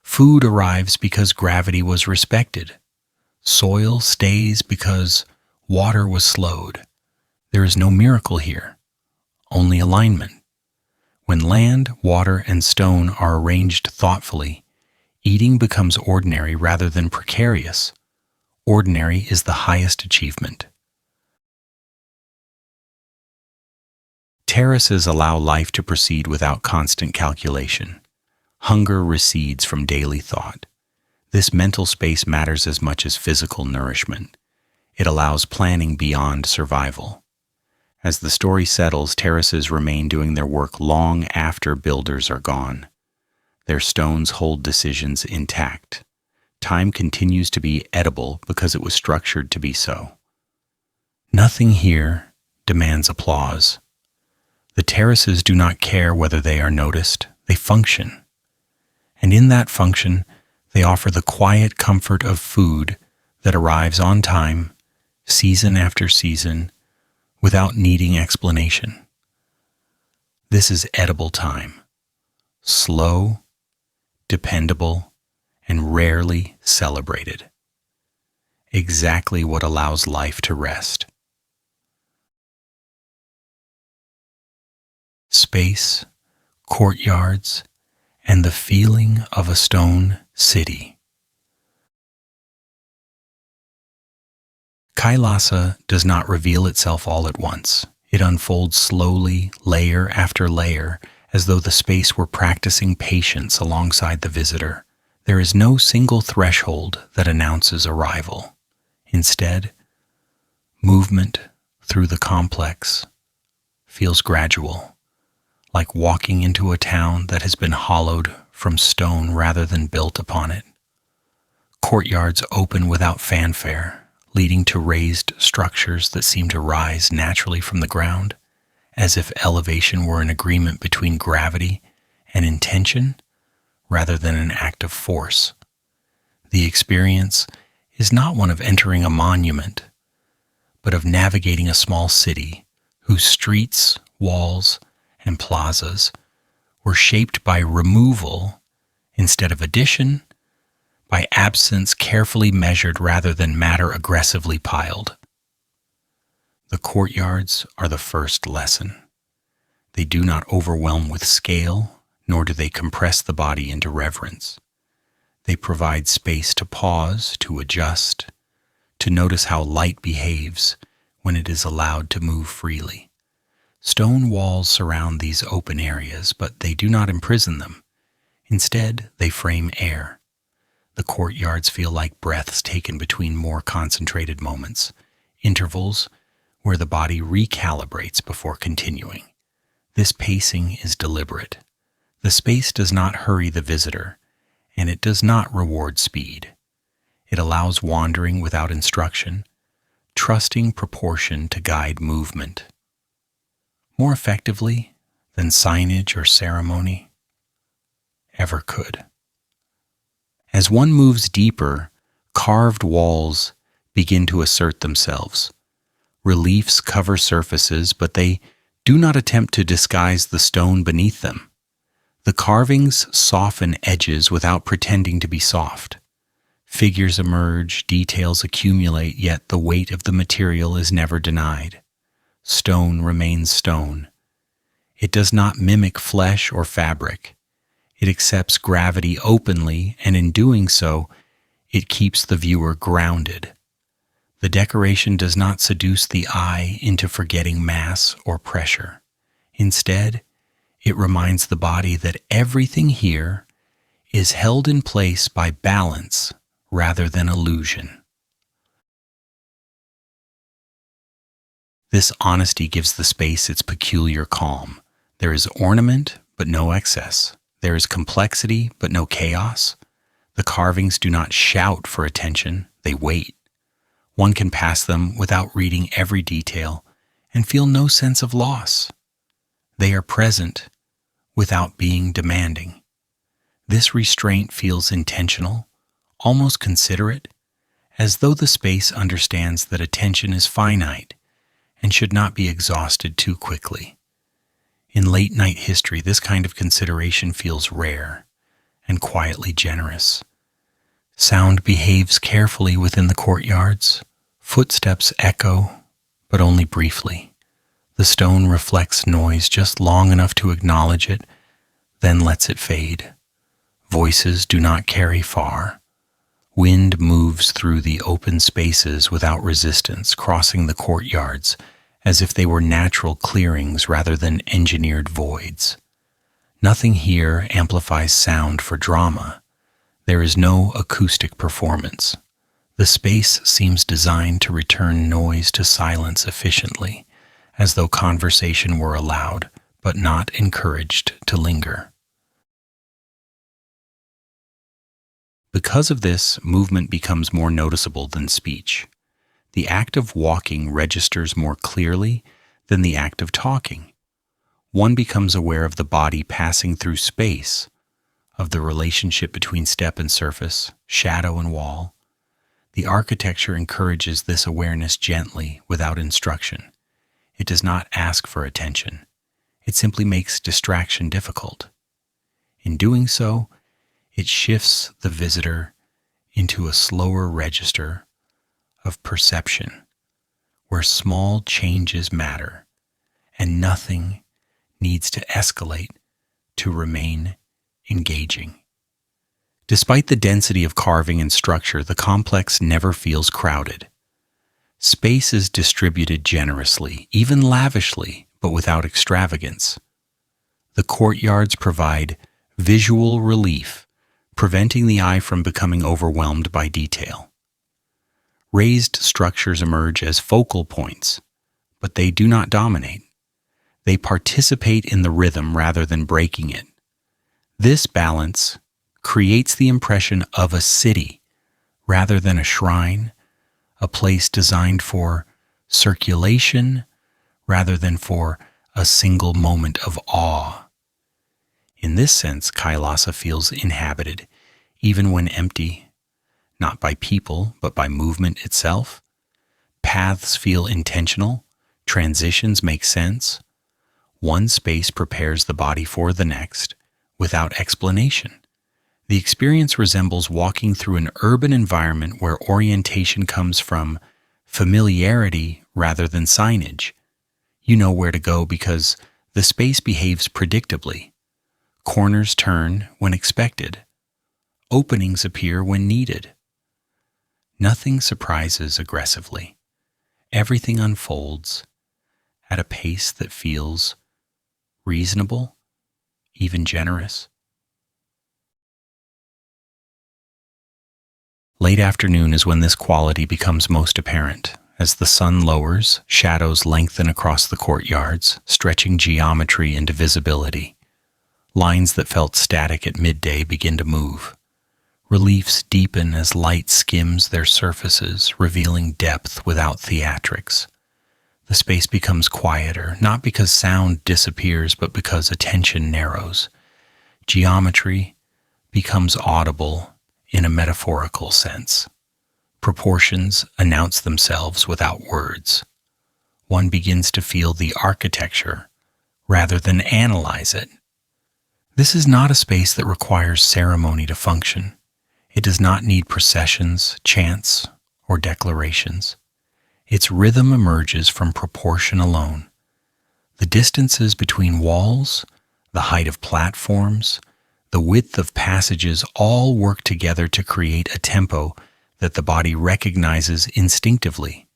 Food arrives because gravity was respected. Soil stays because water was slowed. There is no miracle here, only alignment. When land, water, and stone are arranged thoughtfully, eating becomes ordinary rather than precarious. Ordinary is the highest achievement. Terraces allow life to proceed without constant calculation. Hunger recedes from daily thought. This mental space matters as much as physical nourishment. It allows planning beyond survival. As the story settles, terraces remain doing their work long after builders are gone. Their stones hold decisions intact. Time continues to be edible because it was structured to be so. Nothing here demands applause. The terraces do not care whether they are noticed, they function. And in that function, they offer the quiet comfort of food that arrives on time, season after season, without needing explanation. This is edible time, slow, dependable, and rarely celebrated. Exactly what allows life to rest. Space, courtyards, and the feeling of a stone city. Kailasa does not reveal itself all at once. It unfolds slowly, layer after layer, as though the space were practicing patience alongside the visitor. There is no single threshold that announces arrival. Instead, movement through the complex feels gradual, like walking into a town that has been hollowed from stone rather than built upon it. Courtyards open without fanfare, leading to raised structures that seem to rise naturally from the ground, as if elevation were an agreement between gravity and intention rather than an act of force. The experience is not one of entering a monument, but of navigating a small city whose streets, walls, and plazas were shaped by removal instead of addition, by absence carefully measured rather than matter aggressively piled. The courtyards are the first lesson. They do not overwhelm with scale, nor do they compress the body into reverence. They provide space to pause, to adjust, to notice how light behaves when it is allowed to move freely. Stone walls surround these open areas, but they do not imprison them. Instead, they frame air. The courtyards feel like breaths taken between more concentrated moments, intervals where the body recalibrates before continuing. This pacing is deliberate. The space does not hurry the visitor, and it does not reward speed. It allows wandering without instruction, trusting proportion to guide movement. More effectively than signage or ceremony ever could. As one moves deeper, carved walls begin to assert themselves. Reliefs cover surfaces, but they do not attempt to disguise the stone beneath them. The carvings soften edges without pretending to be soft. Figures emerge, details accumulate, yet the weight of the material is never denied. Stone remains stone. It does not mimic flesh or fabric. It accepts gravity openly, and in doing so, it keeps the viewer grounded. The decoration does not seduce the eye into forgetting mass or pressure. Instead, it reminds the body that everything here is held in place by balance rather than illusion. This honesty gives the space its peculiar calm. There is ornament, but no excess. There is complexity, but no chaos. The carvings do not shout for attention, they wait. One can pass them without reading every detail and feel no sense of loss. They are present without being demanding. This restraint feels intentional, almost considerate, as though the space understands that attention is finite and should not be exhausted too quickly. In late-night history, this kind of consideration feels rare, and quietly generous. Sound behaves carefully within the courtyards. Footsteps echo, but only briefly. The stone reflects noise just long enough to acknowledge it, then lets it fade. Voices do not carry far. Wind moves through the open spaces without resistance, crossing the courtyards as if they were natural clearings rather than engineered voids. Nothing here amplifies sound for drama. There is no acoustic performance. The space seems designed to return noise to silence efficiently, as though conversation were allowed, but not encouraged to linger. Because of this, movement becomes more noticeable than speech. The act of walking registers more clearly than the act of talking. One becomes aware of the body passing through space, of the relationship between step and surface, shadow and wall. The architecture encourages this awareness gently, without instruction. It does not ask for attention. It simply makes distraction difficult. In doing so, it shifts the visitor into a slower register of perception, where small changes matter, and nothing needs to escalate to remain engaging. Despite the density of carving and structure, the complex never feels crowded. Space is distributed generously, even lavishly, but without extravagance. The courtyards provide visual relief, preventing the eye from becoming overwhelmed by detail. Raised structures emerge as focal points, but they do not dominate. They participate in the rhythm rather than breaking it. This balance creates the impression of a city rather than a shrine, a place designed for circulation rather than for a single moment of awe. In this sense, Kailasa feels inhabited, even when empty, not by people, but by movement itself. Paths feel intentional, transitions make sense. One space prepares the body for the next, without explanation. The experience resembles walking through an urban environment where orientation comes from familiarity rather than signage. You know where to go because the space behaves predictably. Corners turn when expected. Openings appear when needed. Nothing surprises aggressively. Everything unfolds at a pace that feels reasonable, even generous. Late afternoon is when this quality becomes most apparent. As the sun lowers, shadows lengthen across the courtyards, stretching geometry into visibility. Lines that felt static at midday begin to move. Reliefs deepen as light skims their surfaces, revealing depth without theatrics. The space becomes quieter, not because sound disappears, but because attention narrows. Geometry becomes audible in a metaphorical sense. Proportions announce themselves without words. One begins to feel the architecture rather than analyze it. This is not a space that requires ceremony to function. It does not need processions, chants, or declarations. Its rhythm emerges from proportion alone. The distances between walls, the height of platforms, the width of passages all work together to create a tempo that the body recognizes instinctively.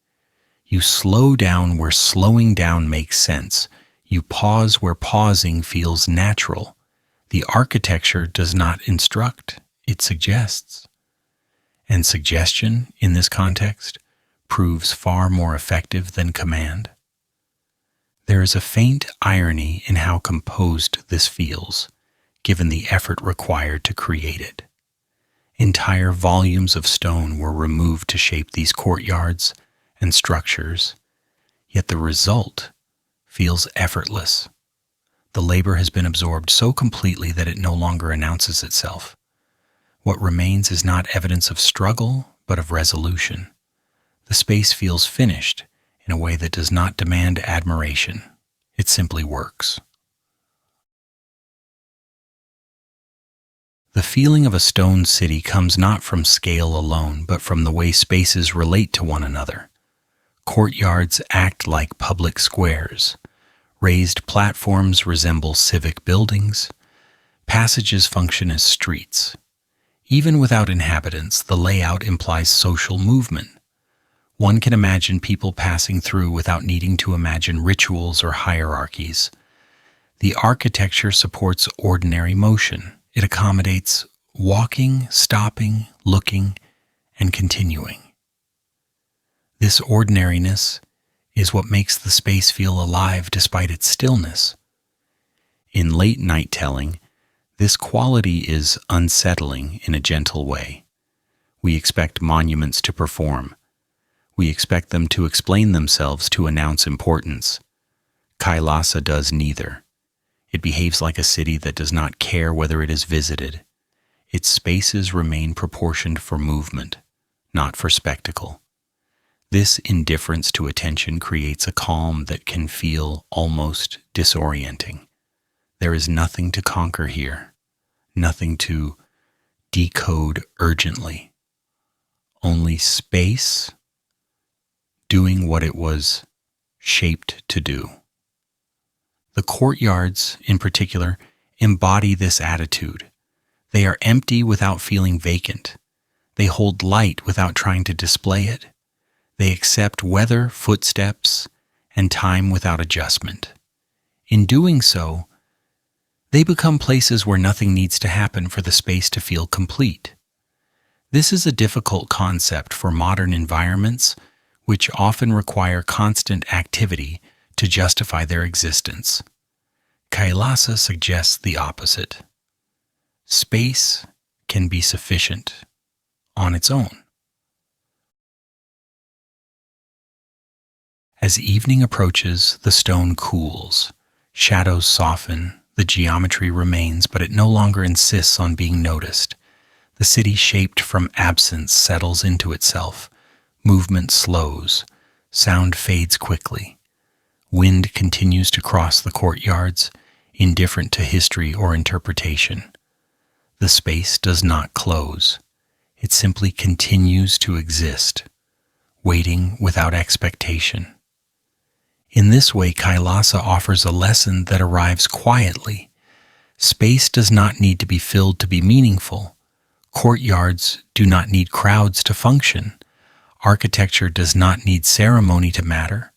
You slow down where slowing down makes sense. You pause where pausing feels natural. The architecture does not instruct, it suggests. And suggestion, in this context, proves far more effective than command. There is a faint irony in how composed this feels, given the effort required to create it. Entire volumes of stone were removed to shape these courtyards and structures, yet the result feels effortless. The labor has been absorbed so completely that it no longer announces itself. What remains is not evidence of struggle, but of resolution. The space feels finished in a way that does not demand admiration. It simply works. The feeling of a stone city comes not from scale alone, but from the way spaces relate to one another. Courtyards act like public squares. Raised platforms resemble civic buildings. Passages function as streets. Even without inhabitants, the layout implies social movement. One can imagine people passing through without needing to imagine rituals or hierarchies. The architecture supports ordinary motion. It accommodates walking, stopping, looking, and continuing. This ordinariness is what makes the space feel alive despite its stillness. In late night telling, this quality is unsettling in a gentle way. We expect monuments to perform. We expect them to explain themselves to announce importance. Kailasa does neither. It behaves like a city that does not care whether it is visited. Its spaces remain proportioned for movement, not for spectacle. This indifference to attention creates a calm that can feel almost disorienting. There is nothing to conquer here, nothing to decode urgently. Only space doing what it was shaped to do. The courtyards, in particular, embody this attitude. They are empty without feeling vacant. They hold light without trying to display it. They accept weather, footsteps, and time without adjustment. In doing so, they become places where nothing needs to happen for the space to feel complete. This is a difficult concept for modern environments, which often require constant activity to justify their existence. Kailasa suggests the opposite. Space can be sufficient on its own. As evening approaches, the stone cools. Shadows soften, the geometry remains, but it no longer insists on being noticed. The city shaped from absence settles into itself. Movement slows. Sound fades quickly. Wind continues to cross the courtyards, indifferent to history or interpretation. The space does not close. It simply continues to exist, waiting without expectation. In this way, Kailasa offers a lesson that arrives quietly. Space does not need to be filled to be meaningful. Courtyards do not need crowds to function. Architecture does not need ceremony to matter.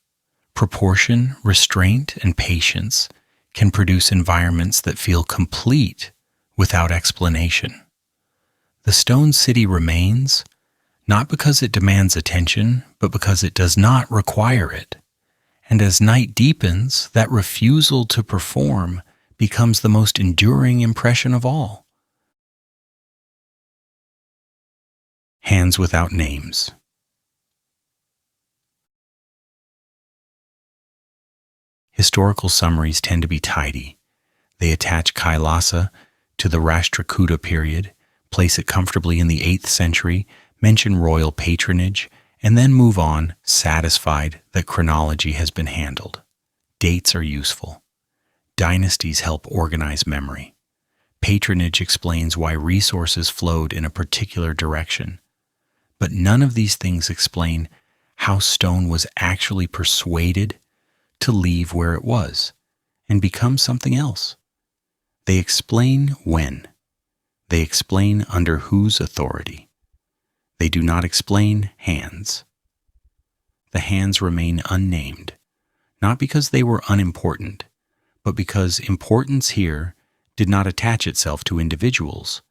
Proportion, restraint, and patience can produce environments that feel complete without explanation. The stone city remains, not because it demands attention, but because it does not require it. And as night deepens, that refusal to perform becomes the most enduring impression of all. Hands without names. Historical summaries tend to be tidy. They attach Kailasa to the Rashtrakuta period, place it comfortably in the 8th century, mention royal patronage, and then move on, satisfied that chronology has been handled. Dates are useful. Dynasties help organize memory. Patronage explains why resources flowed in a particular direction. But none of these things explain how stone was actually persuaded to leave where it was and become something else. They explain when. They explain under whose authority. They do not explain hands. The hands remain unnamed, not because they were unimportant, but because importance here did not attach itself to individuals.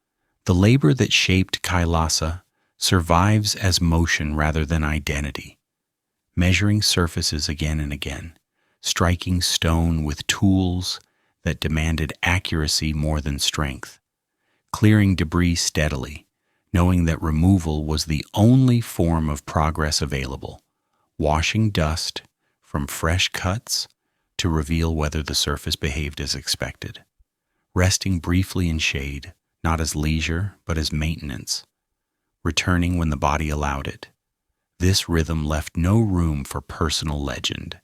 The labor that shaped Kailasa survives as motion rather than identity, measuring surfaces again and again, striking stone with tools that demanded accuracy more than strength, clearing debris steadily, knowing that removal was the only form of progress available, washing dust from fresh cuts to reveal whether the surface behaved as expected, resting briefly in shade, not as leisure, but as maintenance, returning when the body allowed it. This rhythm left no room for personal legend.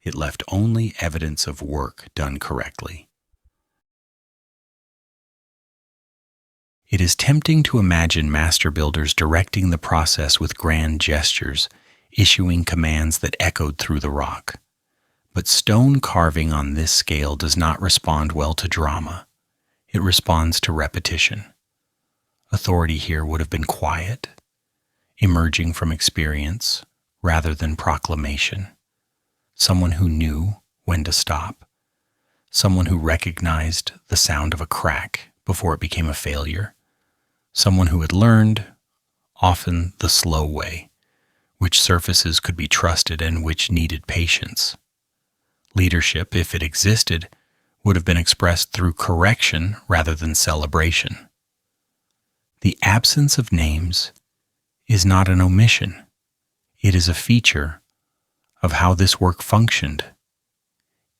It left only evidence of work done correctly. It is tempting to imagine master builders directing the process with grand gestures, issuing commands that echoed through the rock. But stone carving on this scale does not respond well to drama. It responds to repetition. Authority here would have been quiet, emerging from experience rather than proclamation. Someone who knew when to stop. Someone who recognized the sound of a crack before it became a failure. Someone who had learned, often the slow way, which surfaces could be trusted and which needed patience. Leadership, if it existed, would have been expressed through correction rather than celebration. The absence of names is not an omission. It is a feature of how this work functioned.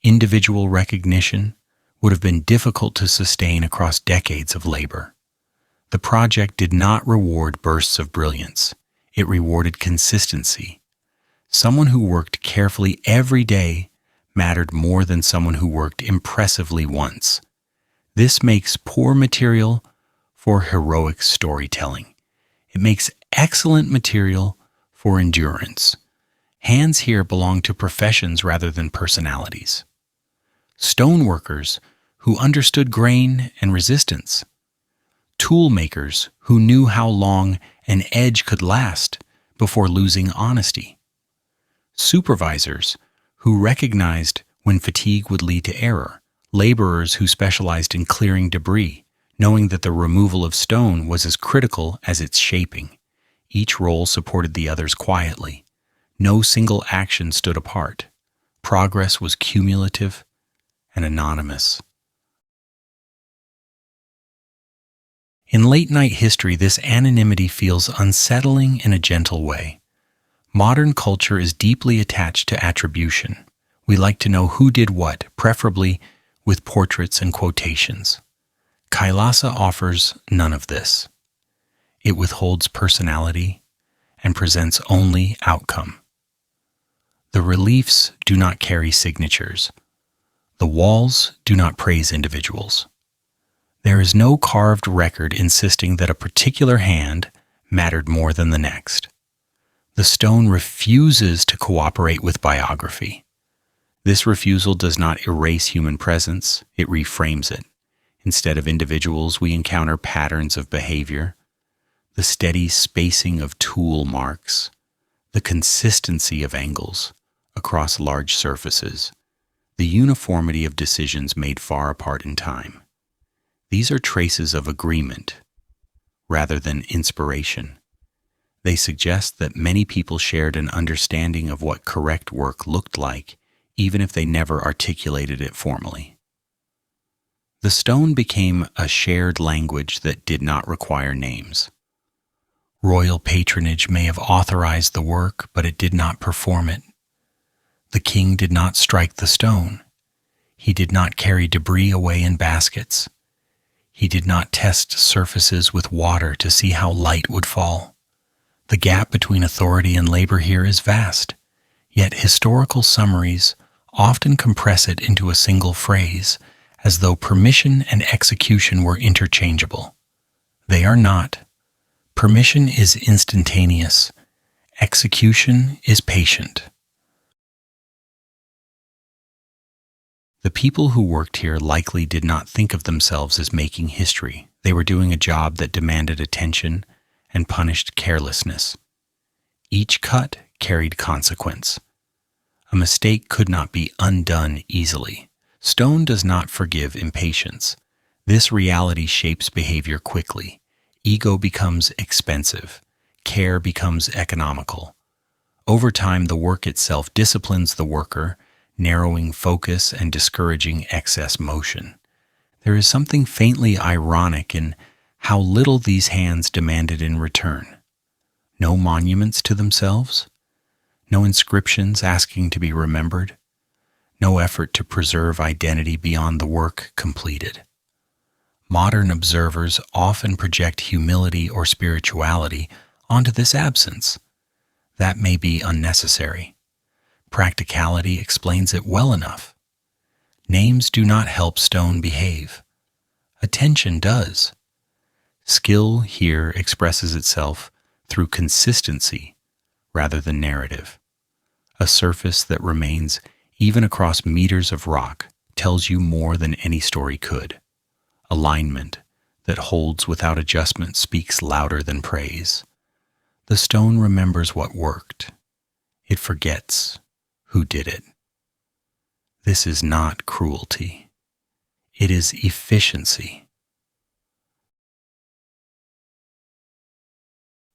Individual recognition would have been difficult to sustain across decades of labor. The project did not reward bursts of brilliance. It rewarded consistency. Someone who worked carefully every day mattered more than someone who worked impressively once. This makes poor material for heroic storytelling. It makes excellent material for endurance. Hands here belong to professions rather than personalities. Stoneworkers who understood grain and resistance. Tool makers who knew how long an edge could last before losing honesty. Supervisors who recognized when fatigue would lead to error. Laborers who specialized in clearing debris, knowing that the removal of stone was as critical as its shaping. Each role supported the others quietly. No single action stood apart. Progress was cumulative and anonymous. In late-night history, this anonymity feels unsettling in a gentle way. Modern culture is deeply attached to attribution. We like to know who did what, preferably with portraits and quotations. Kailasa offers none of this. It withholds personality and presents only outcome. The reliefs do not carry signatures. The walls do not praise individuals. There is no carved record insisting that a particular hand mattered more than the next. The stone refuses to cooperate with biography. This refusal does not erase human presence, it reframes it. Instead of individuals, we encounter patterns of behavior, the steady spacing of tool marks, the consistency of angles across large surfaces, the uniformity of decisions made far apart in time. These are traces of agreement rather than inspiration. They suggest that many people shared an understanding of what correct work looked like, even if they never articulated it formally. The stone became a shared language that did not require names. Royal patronage may have authorized the work, but it did not perform it. The king did not strike the stone. He did not carry debris away in baskets. He did not test surfaces with water to see how light would fall. The gap between authority and labor here is vast, yet historical summaries often compress it into a single phrase, as though permission and execution were interchangeable. They are not. Permission is instantaneous. Execution is patient. The people who worked here likely did not think of themselves as making history. They were doing a job that demanded attention and punished carelessness. Each cut carried consequence. A mistake could not be undone easily. Stone does not forgive impatience. This reality shapes behavior quickly. Ego becomes expensive. Care becomes economical. Over time, the work itself disciplines the worker, narrowing focus and discouraging excess motion. There is something faintly ironic in how little these hands demanded in return. No monuments to themselves, no inscriptions asking to be remembered, no effort to preserve identity beyond the work completed. Modern observers often project humility or spirituality onto this absence. That may be unnecessary. Practicality explains it well enough. Names do not help stone behave. Attention does. Skill here expresses itself through consistency rather than narrative. A surface that remains even across meters of rock tells you more than any story could. Alignment that holds without adjustment speaks louder than praise. The stone remembers what worked. It forgets who did it. This is not cruelty. It is efficiency.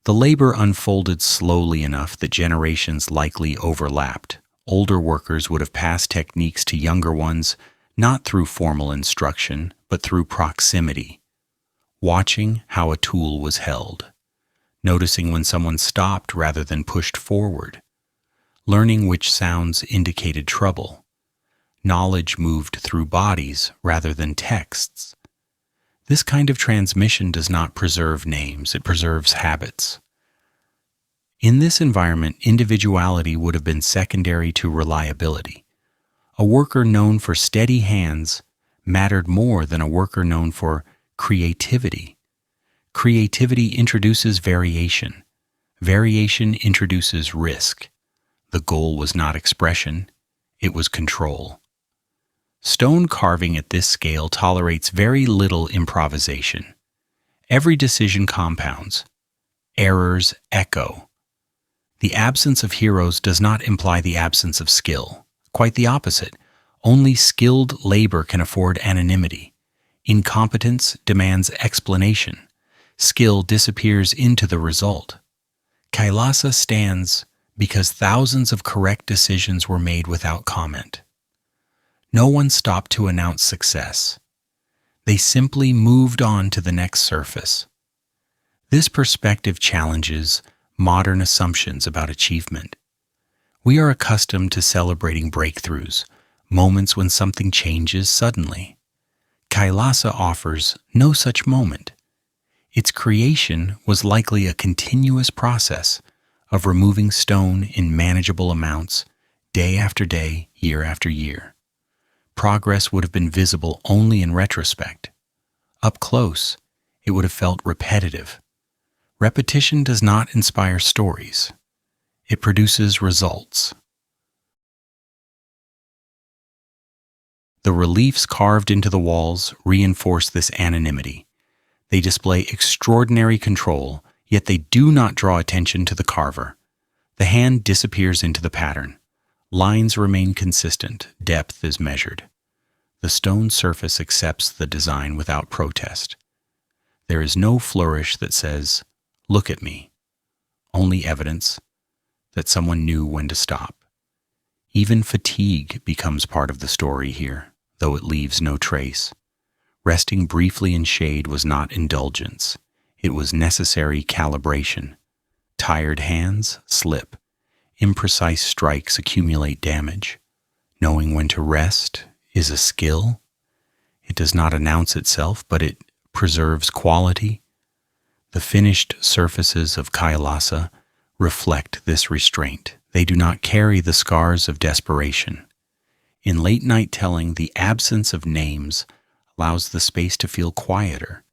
The labor unfolded slowly enough that generations likely overlapped. Older workers would have passed techniques to younger ones, not through formal instruction, but through proximity, watching how a tool was held, noticing when someone stopped rather than pushed forward, learning which sounds indicated trouble. Knowledge moved through bodies rather than texts. This kind of transmission does not preserve names, it preserves habits. In this environment, individuality would have been secondary to reliability. A worker known for steady hands mattered more than a worker known for creativity. Creativity introduces variation. Variation introduces risk. The goal was not expression, it was control. Stone carving at this scale tolerates very little improvisation. Every decision compounds. Errors echo. The absence of heroes does not imply the absence of skill. Quite the opposite. Only skilled labor can afford anonymity. Incompetence demands explanation. Skill disappears into the result. Kailasa stands because thousands of correct decisions were made without comment. No one stopped to announce success. They simply moved on to the next surface. This perspective challenges modern assumptions about achievement. We are accustomed to celebrating breakthroughs, moments when something changes suddenly. Kailasa offers no such moment. Its creation was likely a continuous process of removing stone in manageable amounts, day after day, year after year. Progress would have been visible only in retrospect. Up close, it would have felt repetitive. Repetition does not inspire stories. It produces results. The reliefs carved into the walls reinforce this anonymity. They display extraordinary control, yet they do not draw attention to the carver. The hand disappears into the pattern. Lines remain consistent, depth is measured. The stone surface accepts the design without protest. There is no flourish that says, "Look at me." Only evidence that someone knew when to stop. Even fatigue becomes part of the story here, though it leaves no trace. Resting briefly in shade was not indulgence. It was necessary calibration. Tired hands slip. Imprecise strikes accumulate damage. Knowing when to rest is a skill. It does not announce itself, but it preserves quality. The finished surfaces of Kailasa reflect this restraint. They do not carry the scars of desperation. In late-night telling, the absence of names allows the space to feel quieter.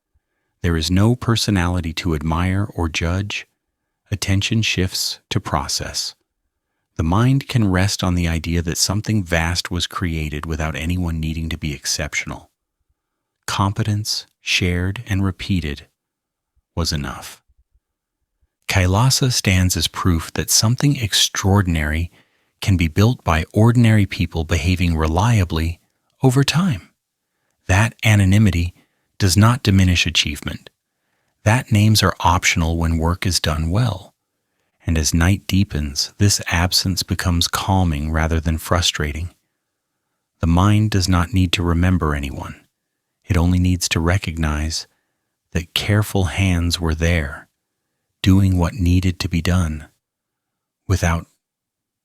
There is no personality to admire or judge. Attention shifts to process. The mind can rest on the idea that something vast was created without anyone needing to be exceptional. Competence, shared and repeated, was enough. Kailasa stands as proof that something extraordinary can be built by ordinary people behaving reliably over time. That anonymity does not diminish achievement. That names are optional when work is done well. And as night deepens, this absence becomes calming rather than frustrating. The mind does not need to remember anyone. It only needs to recognize that careful hands were there, doing what needed to be done, without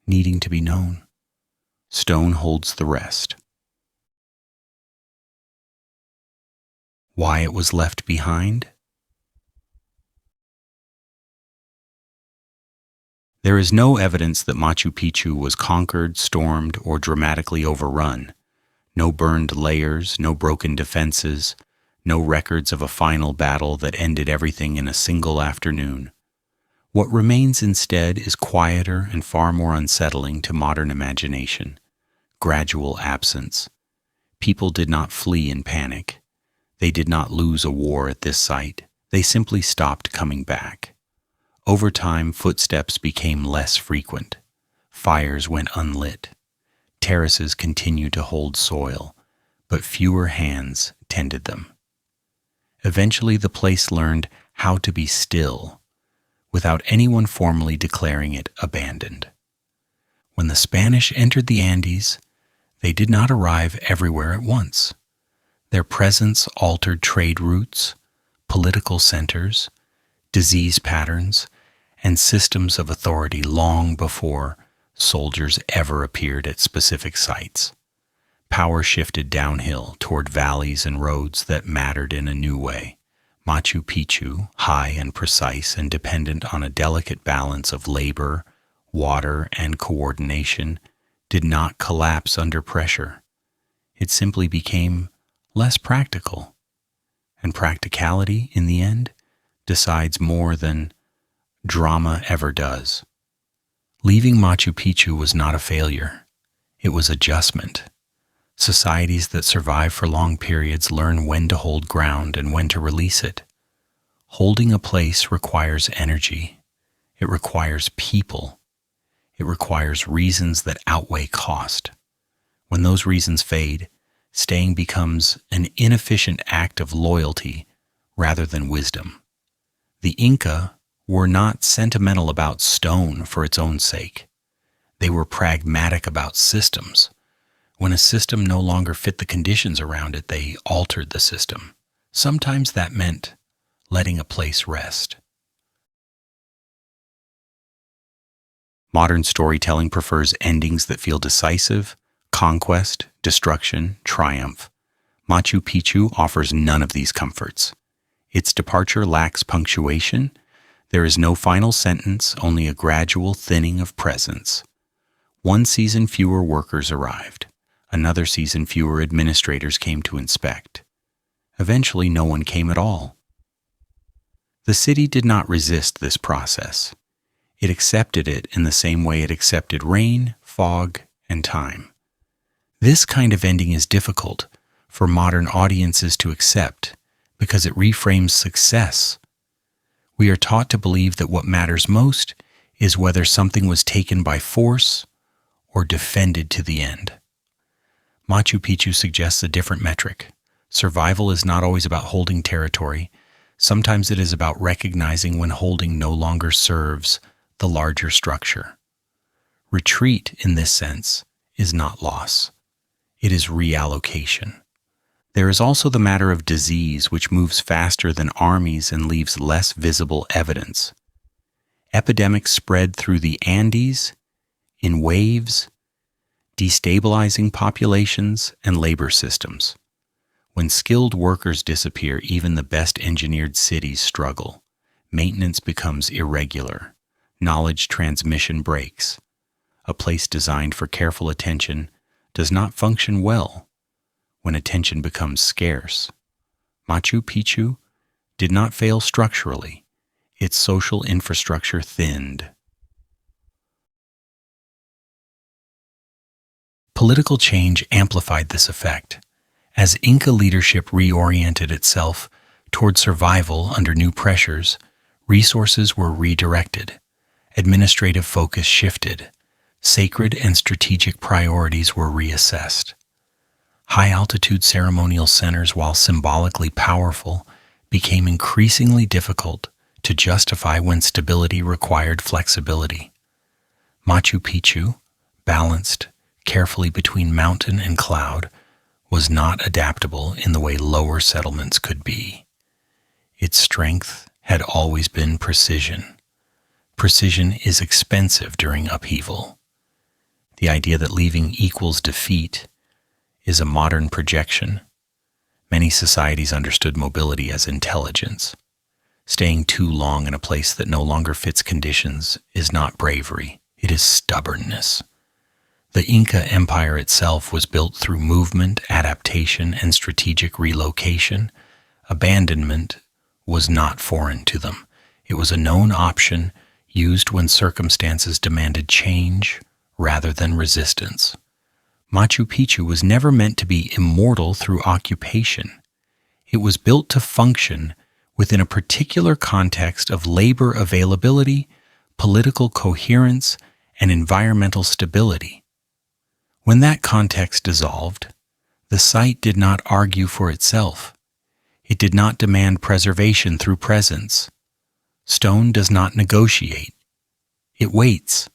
needing to be known. Stone holds the rest. Why it was left behind? There is no evidence that Machu Picchu was conquered, stormed, or dramatically overrun. No burned layers, no broken defenses, no records of a final battle that ended everything in a single afternoon. What remains instead is quieter and far more unsettling to modern imagination: gradual absence. People did not flee in panic. They did not lose a war at this site. They simply stopped coming back. Over time, footsteps became less frequent. Fires went unlit. Terraces continued to hold soil, but fewer hands tended them. Eventually, the place learned how to be still, without anyone formally declaring it abandoned. When the Spanish entered the Andes, they did not arrive everywhere at once. Their presence altered trade routes, political centers, disease patterns, and systems of authority long before soldiers ever appeared at specific sites. Power shifted downhill toward valleys and roads that mattered in a new way. Machu Picchu, high and precise and dependent on a delicate balance of labor, water, and coordination, did not collapse under pressure. It simply became less practical. And practicality, in the end, decides more than drama ever does. Leaving Machu Picchu was not a failure. It was adjustment. Societies that survive for long periods learn when to hold ground and when to release it. Holding a place requires energy. It requires people. It requires reasons that outweigh cost. When those reasons fade, staying becomes an inefficient act of loyalty rather than wisdom. The Inca were not sentimental about stone for its own sake. They were pragmatic about systems. When a system no longer fit the conditions around it, they altered the system. Sometimes that meant letting a place rest. Modern storytelling prefers endings that feel decisive: conquest, destruction, triumph. Machu Picchu offers none of these comforts. Its departure lacks punctuation. There is no final sentence, only a gradual thinning of presence. One season fewer workers arrived. Another season fewer administrators came to inspect. Eventually, no one came at all. The city did not resist this process. It accepted it in the same way it accepted rain, fog, and time. This kind of ending is difficult for modern audiences to accept because it reframes success. We are taught to believe that what matters most is whether something was taken by force or defended to the end. Machu Picchu suggests a different metric. Survival is not always about holding territory. Sometimes it is about recognizing when holding no longer serves the larger structure. Retreat, in this sense, is not loss. It is reallocation. There is also the matter of disease, which moves faster than armies and leaves less visible evidence. Epidemics spread through the Andes in waves, destabilizing populations and labor systems. When skilled workers disappear, even the best engineered cities struggle. Maintenance becomes irregular. Knowledge transmission breaks. A place designed for careful attention does not function well when attention becomes scarce. Machu Picchu did not fail structurally. Its social infrastructure thinned. Political change amplified this effect. As Inca leadership reoriented itself toward survival under new pressures, resources were redirected. Administrative focus shifted. Sacred and strategic priorities were reassessed. High-altitude ceremonial centers, while symbolically powerful, became increasingly difficult to justify when stability required flexibility. Machu Picchu, balanced carefully between mountain and cloud, was not adaptable in the way lower settlements could be. Its strength had always been precision. Precision is expensive during upheaval. The idea that leaving equals defeat is a modern projection. Many societies understood mobility as intelligence. Staying too long in a place that no longer fits conditions is not bravery, it is stubbornness. The Inca Empire itself was built through movement, adaptation, and strategic relocation, Abandonment was not foreign to them. It was a known option used when circumstances demanded change rather than resistance. Machu Picchu was never meant to be immortal through occupation. It was built to function within a particular context of labor availability, political coherence, and environmental stability. When that context dissolved, the site did not argue for itself. It did not demand preservation through presence. Stone does not negotiate. It waits.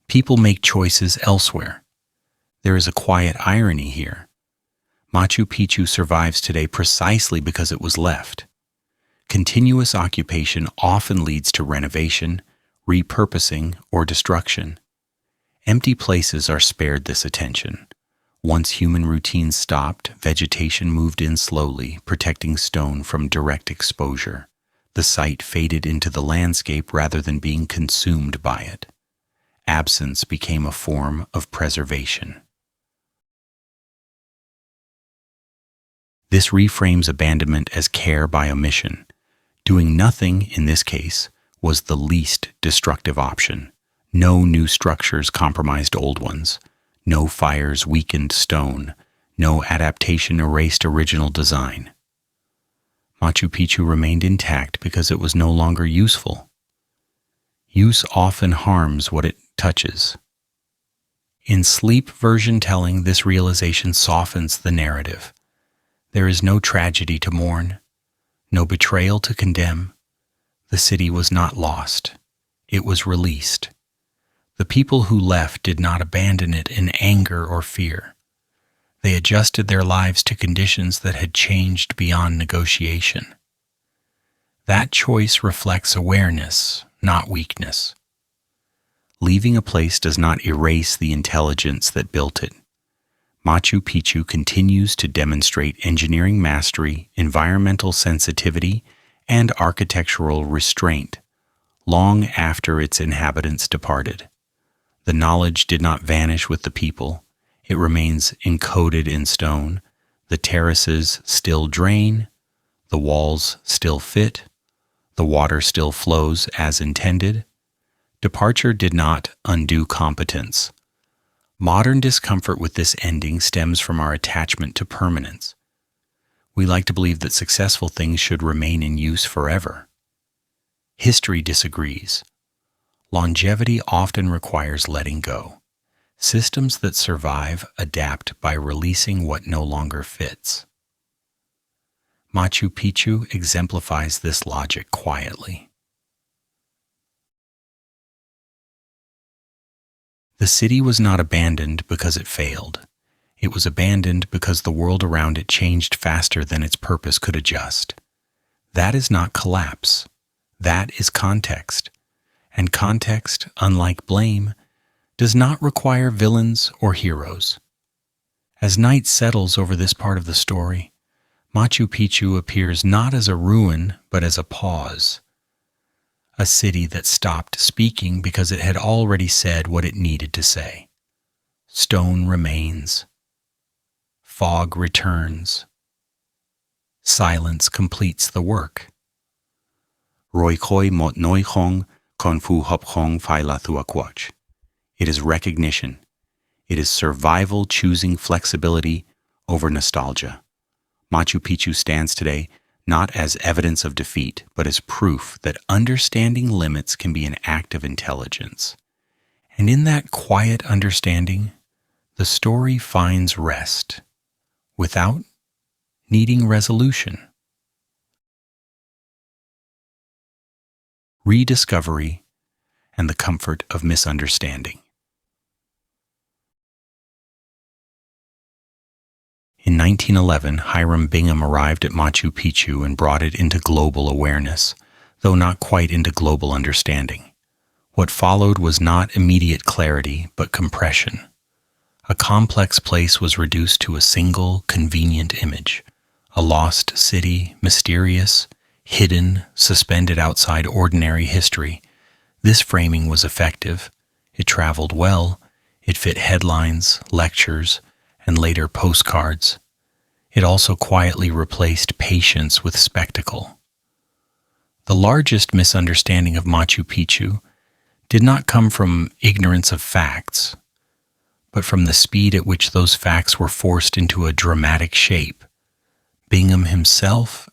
People make choices elsewhere. There is a quiet irony here. Machu Picchu survives today precisely because it was left. Continuous occupation often leads to renovation, repurposing, or destruction. Empty places are spared this attention. Once human routines stopped, vegetation moved in slowly, protecting stone from direct exposure. The site faded into the landscape rather than being consumed by it. Absence became a form of preservation. This reframes abandonment as care by omission. Doing nothing, in this case, was the least destructive option. No new structures compromised old ones. No fires weakened stone. No adaptation erased original design. Machu Picchu remained intact because it was no longer useful. Use often harms what it touches. In sleep version telling, this realization softens the narrative. There is no tragedy to mourn, no betrayal to condemn. The city was not lost. It was released. The people who left did not abandon it in anger or fear. They adjusted their lives to conditions that had changed beyond negotiation. That choice reflects awareness, not weakness. Leaving a place does not erase the intelligence that built it. Machu Picchu continues to demonstrate engineering mastery, environmental sensitivity, and architectural restraint long after its inhabitants departed. The knowledge did not vanish with the people. It remains encoded in stone. The terraces still drain. The walls still fit. The water still flows as intended. Departure did not undo competence. Modern discomfort with this ending stems from our attachment to permanence. We like to believe that successful things should remain in use forever. History disagrees. Longevity often requires letting go. Systems that survive adapt by releasing what no longer fits. Machu Picchu exemplifies this logic quietly. The city was not abandoned because it failed. It was abandoned because the world around it changed faster than its purpose could adjust. That is not collapse. That is context. And context, unlike blame, does not require villains or heroes. As night settles over this part of the story, Machu Picchu appears not as a ruin, but as a pause. A city that stopped speaking because it had already said what it needed to say. Stone remains. Fog returns. Silence completes the work. Roikoi mot noi hong kon fu hop hong fai la thua quach. It is recognition. It is survival choosing flexibility over nostalgia. Machu Picchu stands today not as evidence of defeat, but as proof that understanding limits can be an act of intelligence. And in that quiet understanding, the story finds rest, without needing resolution. Rediscovery and the comfort of misunderstanding. In 1911, Hiram Bingham arrived at Machu Picchu and brought it into global awareness, though not quite into global understanding. What followed was not immediate clarity, but compression. A complex place was reduced to a single, convenient image. A lost city, mysterious, hidden, suspended outside ordinary history. This framing was effective. It traveled well. It fit headlines, lectures, and later postcards. It also quietly replaced patience with spectacle. The largest misunderstanding of Machu Picchu did not come from ignorance of facts, but from the speed at which those facts were forced into a dramatic shape. Bingham himself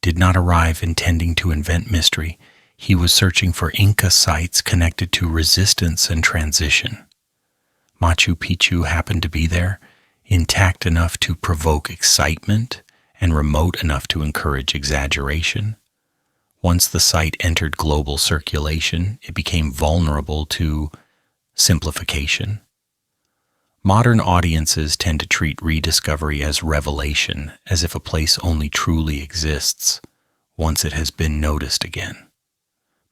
did not arrive intending to invent mystery. He was searching for Inca sites connected to resistance and transition. Machu Picchu happened to be there, intact enough to provoke excitement and remote enough to encourage exaggeration. Once the site entered global circulation, it became vulnerable to simplification. Modern audiences tend to treat Rediscovery as revelation, as if a place only truly exists once it has been noticed again.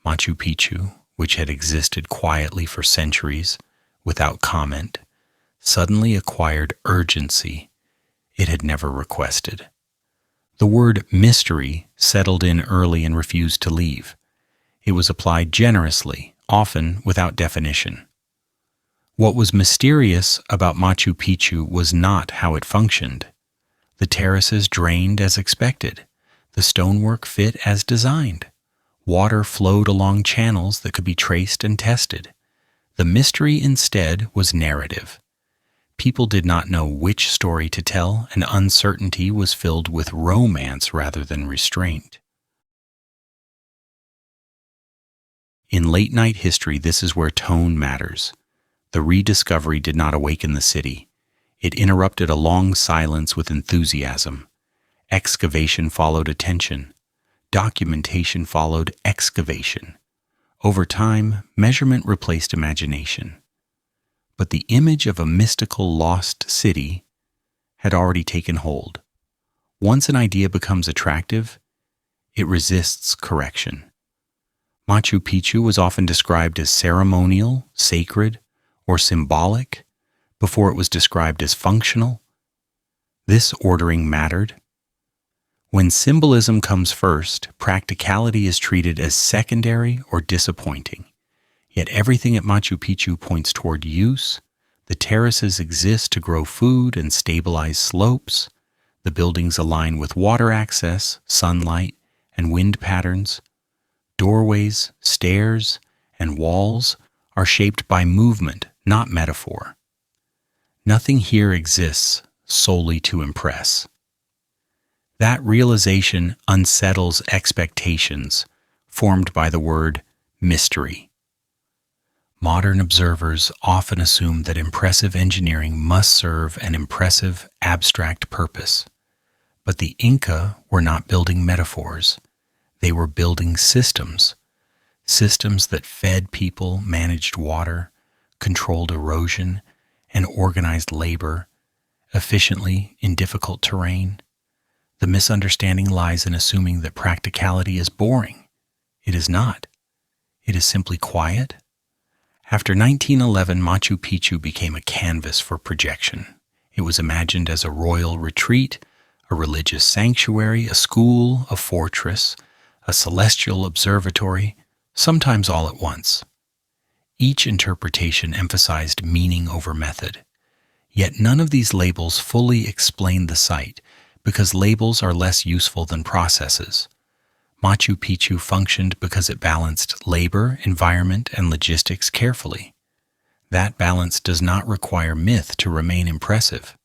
Machu Picchu, which had existed quietly for centuries without comment, suddenly acquired urgency it had never requested. The word mystery settled in early and refused to leave. It was applied generously, often without definition. What was mysterious about Machu Picchu was not how it functioned. The terraces drained as expected. The stonework fit as designed. Water flowed along channels that could be traced and tested. The mystery instead was narrative. People did not know which story to tell, and uncertainty was filled with romance rather than restraint. In late-night history, this is where tone matters. The rediscovery did not awaken the city. It interrupted a long silence with enthusiasm. Excavation followed attention. Documentation followed excavation. Over time, measurement replaced imagination. But the image of a mystical lost city had already taken hold. Once an idea becomes attractive, it resists correction. Machu Picchu was often described as ceremonial, sacred, or symbolic before it was described as functional. This ordering mattered. When symbolism comes first, practicality is treated as secondary or disappointing. Yet everything at Machu Picchu points toward use. The terraces exist to grow food and stabilize slopes. The buildings align with water access, sunlight, and wind patterns. Doorways, stairs, and walls are shaped by movement, not metaphor. Nothing here exists solely to impress. That realization unsettles expectations formed by the word mystery. Modern observers often assume that impressive engineering must serve an impressive, abstract purpose. But the Inca were not building metaphors. They were building systems. Systems that fed people, managed water, controlled erosion, and organized labor efficiently in difficult terrain. The misunderstanding lies in assuming that practicality is boring. It is not. It is simply quiet. After 1911, Machu Picchu became a canvas for projection. It was imagined as a royal retreat, a religious sanctuary, a school, a fortress, a celestial observatory, sometimes all at once. Each interpretation emphasized meaning over method. Yet none of these labels fully explain the site, because labels are less useful than processes. Machu Picchu functioned because it balanced labor, environment, and logistics carefully. That balance does not require myth to remain impressive.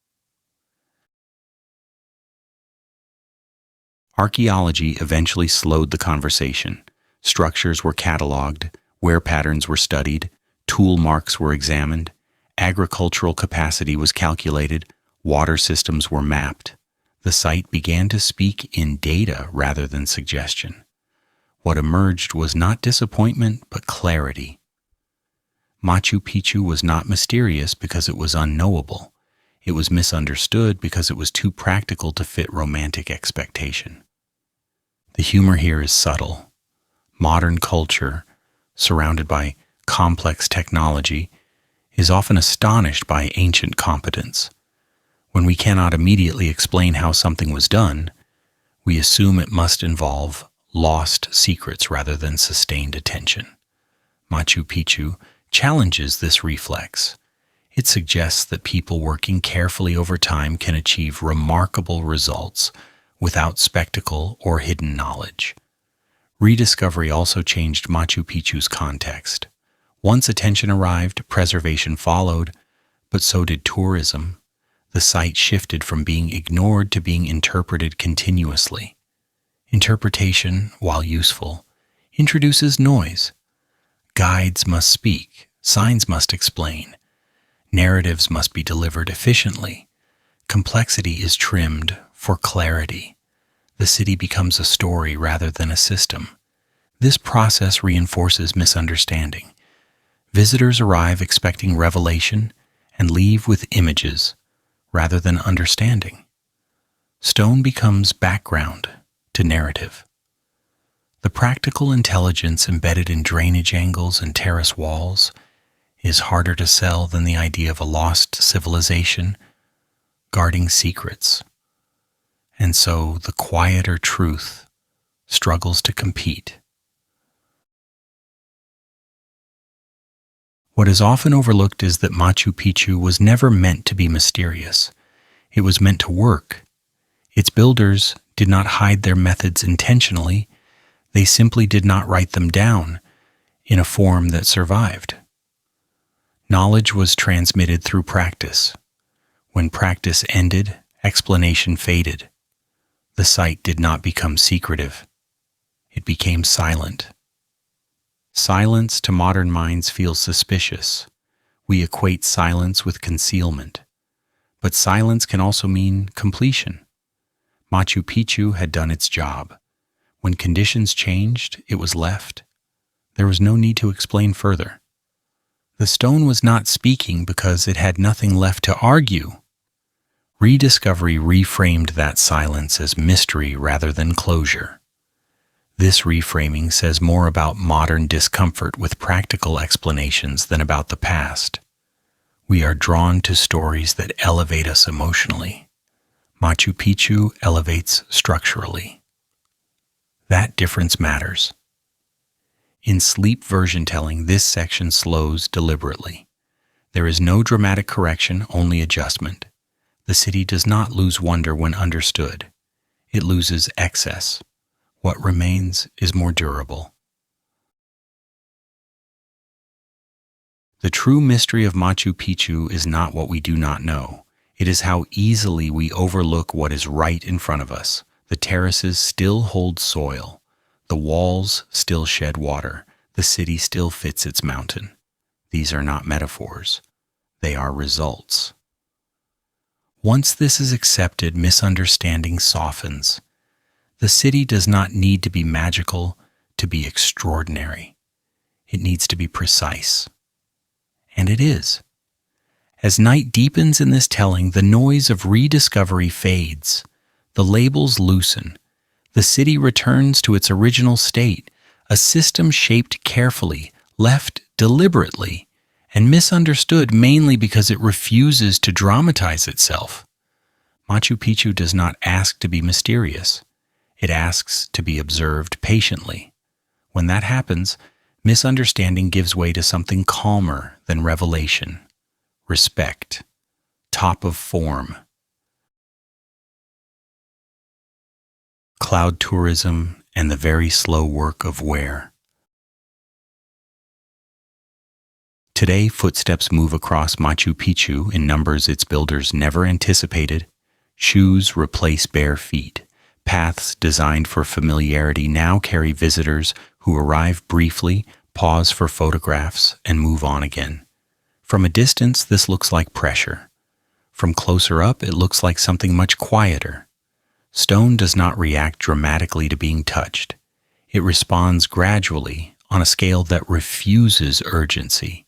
Archaeology eventually slowed the conversation. Structures were cataloged, wear patterns were studied, tool marks were examined, agricultural capacity was calculated, water systems were mapped. The site began to speak in data rather than suggestion. What emerged was not disappointment, but clarity. Machu Picchu was not mysterious because it was unknowable. It was misunderstood because it was too practical to fit romantic expectation. The humor here is subtle. Modern culture, surrounded by complex technology, is often astonished by ancient competence. When we cannot immediately explain how something was done, we assume it must involve lost secrets rather than sustained attention. Machu Picchu challenges this reflex. It suggests that people working carefully over time can achieve remarkable results without spectacle or hidden knowledge. Rediscovery also changed Machu Picchu's context. Once attention arrived, preservation followed, but so did tourism. The site shifted from being ignored to being interpreted continuously. Interpretation, while useful, introduces noise. Guides must speak, signs must explain, narratives must be delivered efficiently. Complexity is trimmed for clarity. The city becomes a story rather than a system. This process reinforces misunderstanding. Visitors arrive expecting revelation and leave with images rather than understanding. Stone becomes background to narrative. The practical intelligence embedded in drainage angles and terrace walls is harder to sell than the idea of a lost civilization guarding secrets. And so the quieter truth struggles to compete. What is often overlooked is that Machu Picchu was never meant to be mysterious. It was meant to work. Its builders did not hide their methods intentionally. They simply did not write them down in a form that survived. Knowledge was transmitted through practice. When practice ended, explanation faded. The site did not become secretive. It became silent. Silence to modern minds feels suspicious. We equate silence with concealment. But silence can also mean completion. Machu Picchu had done its job. When conditions changed, it was left. There was no need to explain further. The stone was not speaking because it had nothing left to argue. Rediscovery reframed that silence as mystery rather than closure. This reframing says more about modern discomfort with practical explanations than about the past. We are drawn to stories that elevate us emotionally. Machu Picchu elevates structurally. That difference matters. In sleep version telling, this section slows deliberately. There is no dramatic correction, only adjustment. The city does not lose wonder when understood. It loses excess. What remains is more durable. The true mystery of Machu Picchu is not what we do not know. It is how easily we overlook what is right in front of us. The terraces still hold soil. The walls still shed water. The city still fits its mountain. These are not metaphors. They are results. Once this is accepted, misunderstanding softens. The city does not need to be magical to be extraordinary. It needs to be precise. And it is. As night deepens in this telling, the noise of rediscovery fades. The labels loosen. The city returns to its original state, a system shaped carefully, left deliberately, and misunderstood mainly because it refuses to dramatize itself. Machu Picchu does not ask to be mysterious. It asks to be observed patiently. When that happens, misunderstanding gives way to something calmer than revelation. Respect. Top of form. Cloud tourism and the very slow work of wear. Today, footsteps move across Machu Picchu in numbers its builders never anticipated. Shoes replace bare feet. Paths designed for familiarity now carry visitors who arrive briefly, pause for photographs, and move on again. From a distance, this looks like pressure. From closer up, it looks like something much quieter. Stone does not react dramatically to being touched. It responds gradually on a scale that refuses urgency.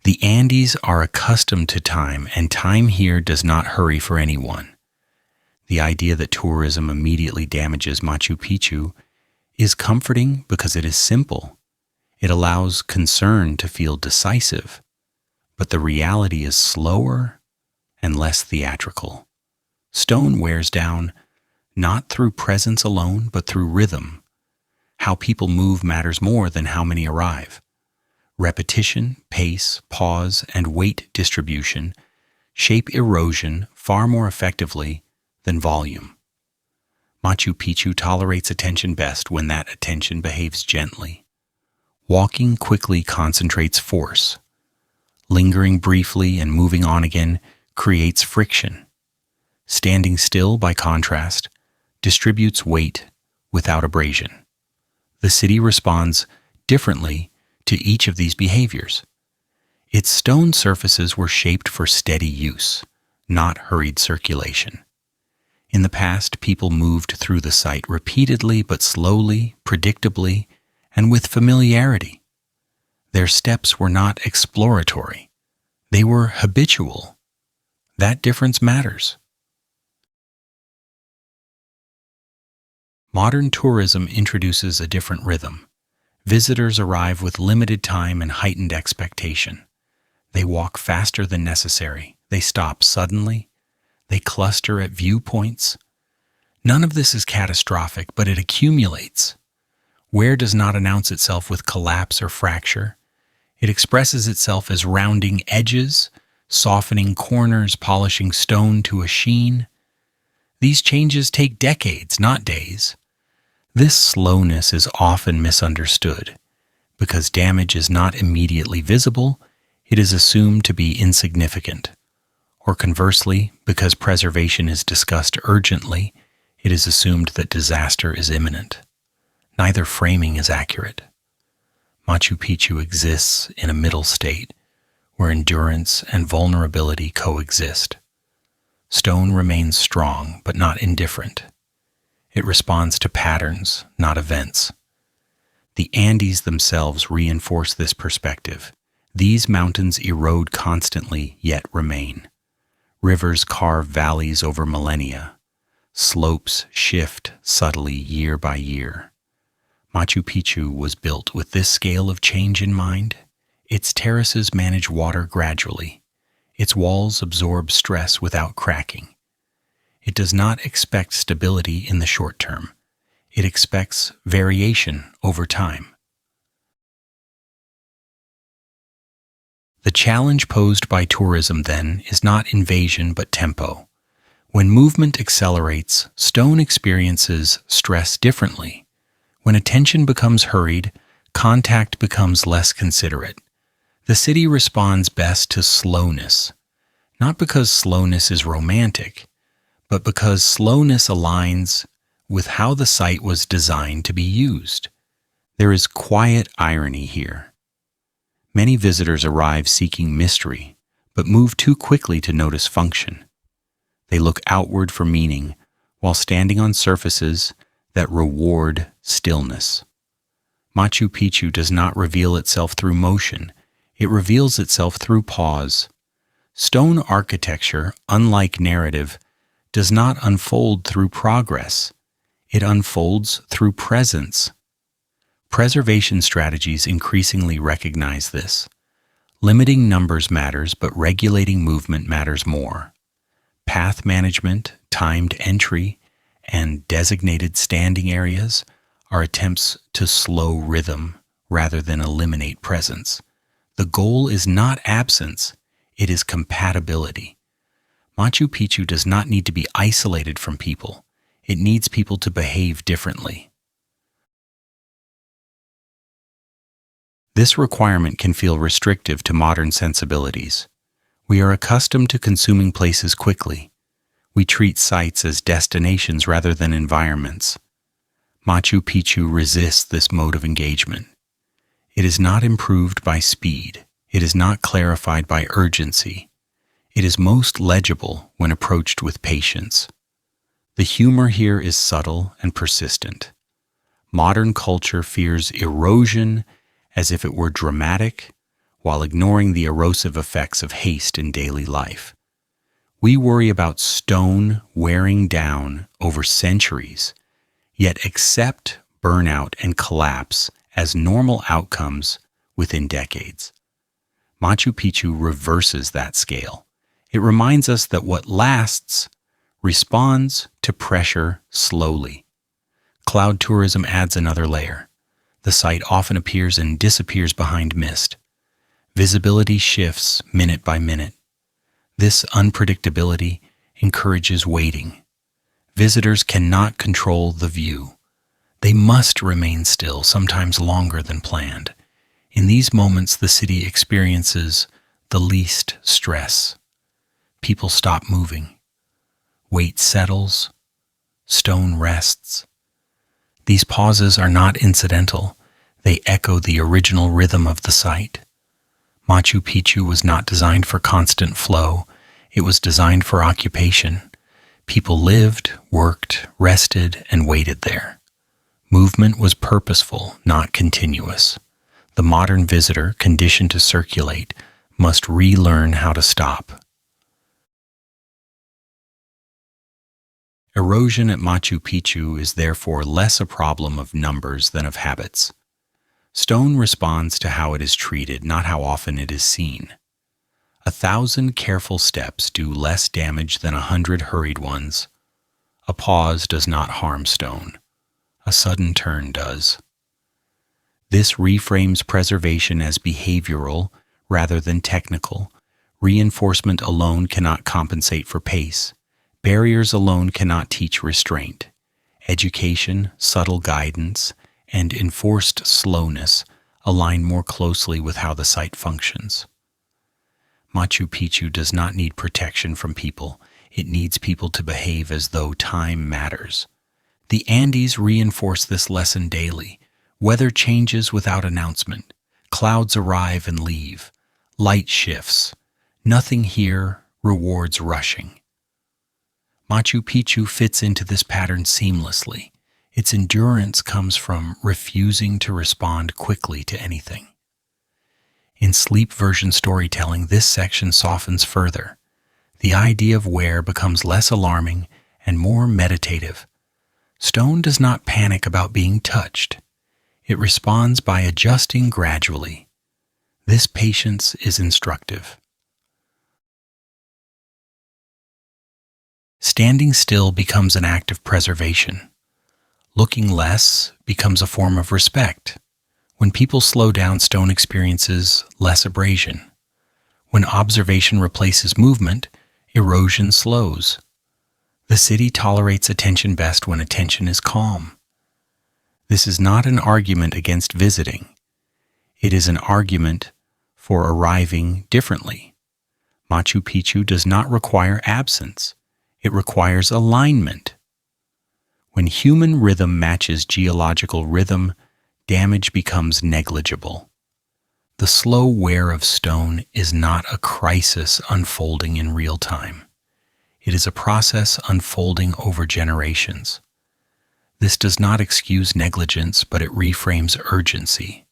The Andes are accustomed to time, and time here does not hurry for anyone. The idea that tourism immediately damages Machu Picchu is comforting because it is simple. It allows concern to feel decisive, but the reality is slower and less theatrical. Stone wears down not through presence alone, but through rhythm. How people move matters more than how many arrive. Repetition, pace, pause, and weight distribution shape erosion far more effectively than volume. Machu Picchu tolerates attention best when that attention behaves gently. Walking quickly concentrates force. Lingering briefly and moving on again creates friction. Standing still, by contrast, distributes weight without abrasion. The city responds differently to each of these behaviors. Its stone surfaces were shaped for steady use, not hurried circulation. In the past, people moved through the site repeatedly but slowly, predictably, and with familiarity. Their steps were not exploratory. They were habitual. That difference matters. Modern tourism introduces a different rhythm. Visitors arrive with limited time and heightened expectation. They walk faster than necessary. They stop suddenly. They cluster at viewpoints. None of this is catastrophic, but it accumulates. Wear does not announce itself with collapse or fracture. It expresses itself as rounding edges, softening corners, polishing stone to a sheen. These changes take decades, not days. This slowness is often misunderstood. Because damage is not immediately visible, it is assumed to be insignificant. Or conversely, because preservation is discussed urgently, it is assumed that disaster is imminent. Neither framing is accurate. Machu Picchu exists in a middle state where endurance and vulnerability coexist. Stone remains strong but not indifferent. It responds to patterns, not events. The Andes themselves reinforce this perspective. These mountains erode constantly yet remain. Rivers carve valleys over millennia. Slopes shift subtly year by year. Machu Picchu was built with this scale of change in mind. Its terraces manage water gradually. Its walls absorb stress without cracking. It does not expect stability in the short term. It expects variation over time. The challenge posed by tourism, then, is not invasion but tempo. When movement accelerates, stone experiences stress differently. When attention becomes hurried, contact becomes less considerate. The city responds best to slowness, not because slowness is romantic, but because slowness aligns with how the site was designed to be used. There is quiet irony here. Many visitors arrive seeking mystery, but move too quickly to notice function. They look outward for meaning, while standing on surfaces that reward stillness. Machu Picchu does not reveal itself through motion, it reveals itself through pause. Stone architecture, unlike narrative, does not unfold through progress. It unfolds through presence. Preservation strategies increasingly recognize this. Limiting numbers matters, but regulating movement matters more. Path management, timed entry, and designated standing areas are attempts to slow rhythm rather than eliminate presence. The goal is not absence, it is compatibility. Machu Picchu does not need to be isolated from people. It needs people to behave differently. This requirement can feel restrictive to modern sensibilities. We are accustomed to consuming places quickly. We treat sites as destinations rather than environments. Machu Picchu resists this mode of engagement. It is not improved by speed. It is not clarified by urgency. It is most legible when approached with patience. The humor here is subtle and persistent. Modern culture fears erosion as if it were dramatic, while ignoring the erosive effects of haste in daily life. We worry about stone wearing down over centuries, yet accept burnout and collapse as normal outcomes within decades. Machu Picchu reverses that scale. It reminds us that what lasts responds to pressure slowly. Cloud tourism adds another layer. The site often appears and disappears behind mist. Visibility shifts minute by minute. This unpredictability encourages waiting. Visitors cannot control the view. They must remain still, sometimes longer than planned. In these moments, the city experiences the least stress. People stop moving. Weight settles. Stone rests. These pauses are not incidental. They echo the original rhythm of the site. Machu Picchu was not designed for constant flow. It was designed for occupation. People lived, worked, rested, and waited there. Movement was purposeful, not continuous. The modern visitor, conditioned to circulate, must relearn how to stop. Erosion at Machu Picchu is therefore less a problem of numbers than of habits. Stone responds to how it is treated, not how often it is seen. 1,000 careful steps do less damage than 100 hurried ones. A pause does not harm stone. A sudden turn does. This reframes preservation as behavioral rather than technical. Reinforcement alone cannot compensate for pace. Barriers alone cannot teach restraint. Education, subtle guidance, and enforced slowness align more closely with how the site functions. Machu Picchu does not need protection from people. It needs people to behave as though time matters. The Andes reinforce this lesson daily. Weather changes without announcement. Clouds arrive and leave. Light shifts. Nothing here rewards rushing. Machu Picchu fits into this pattern seamlessly. Its endurance comes from refusing to respond quickly to anything. In sleep version storytelling, this section softens further. The idea of where becomes less alarming and more meditative. Stone does not panic about being touched. It responds by adjusting gradually. This patience is instructive. Standing still becomes an act of preservation. Looking less becomes a form of respect. When people slow down, stone experiences less abrasion. When observation replaces movement, erosion slows. The city tolerates attention best when attention is calm. This is not an argument against visiting. It is an argument for arriving differently. Machu Picchu does not require absence. It requires alignment. When human rhythm matches geological rhythm, damage becomes negligible. The slow wear of stone is not a crisis unfolding in real time. It is a process unfolding over generations. This does not excuse negligence, but it reframes urgency.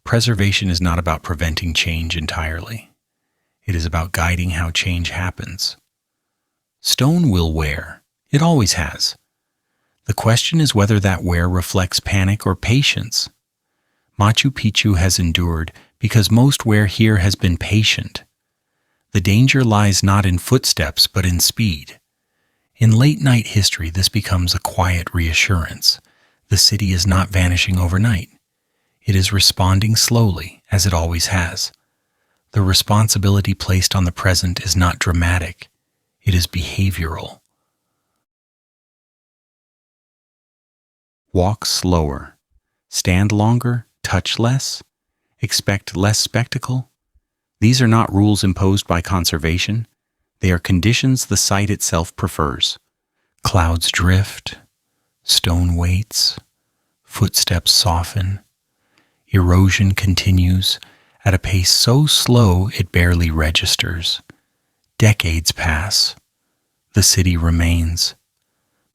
Preservation is not about preventing change entirely. It is about guiding how change happens. Stone will wear. It always has. The question is whether that wear reflects panic or patience. Machu Picchu has endured because most wear here has been patient. The danger lies not in footsteps but in speed. In late-night history, this becomes a quiet reassurance. The city is not vanishing overnight. It is responding slowly, as it always has. The responsibility placed on the present is not dramatic. It is behavioral. Walk slower. Stand longer. Touch less. Expect less spectacle. These are not rules imposed by conservation. They are conditions the site itself prefers. Clouds drift. Stone waits. Footsteps soften. Erosion continues at a pace so slow it barely registers. Decades pass. The city remains.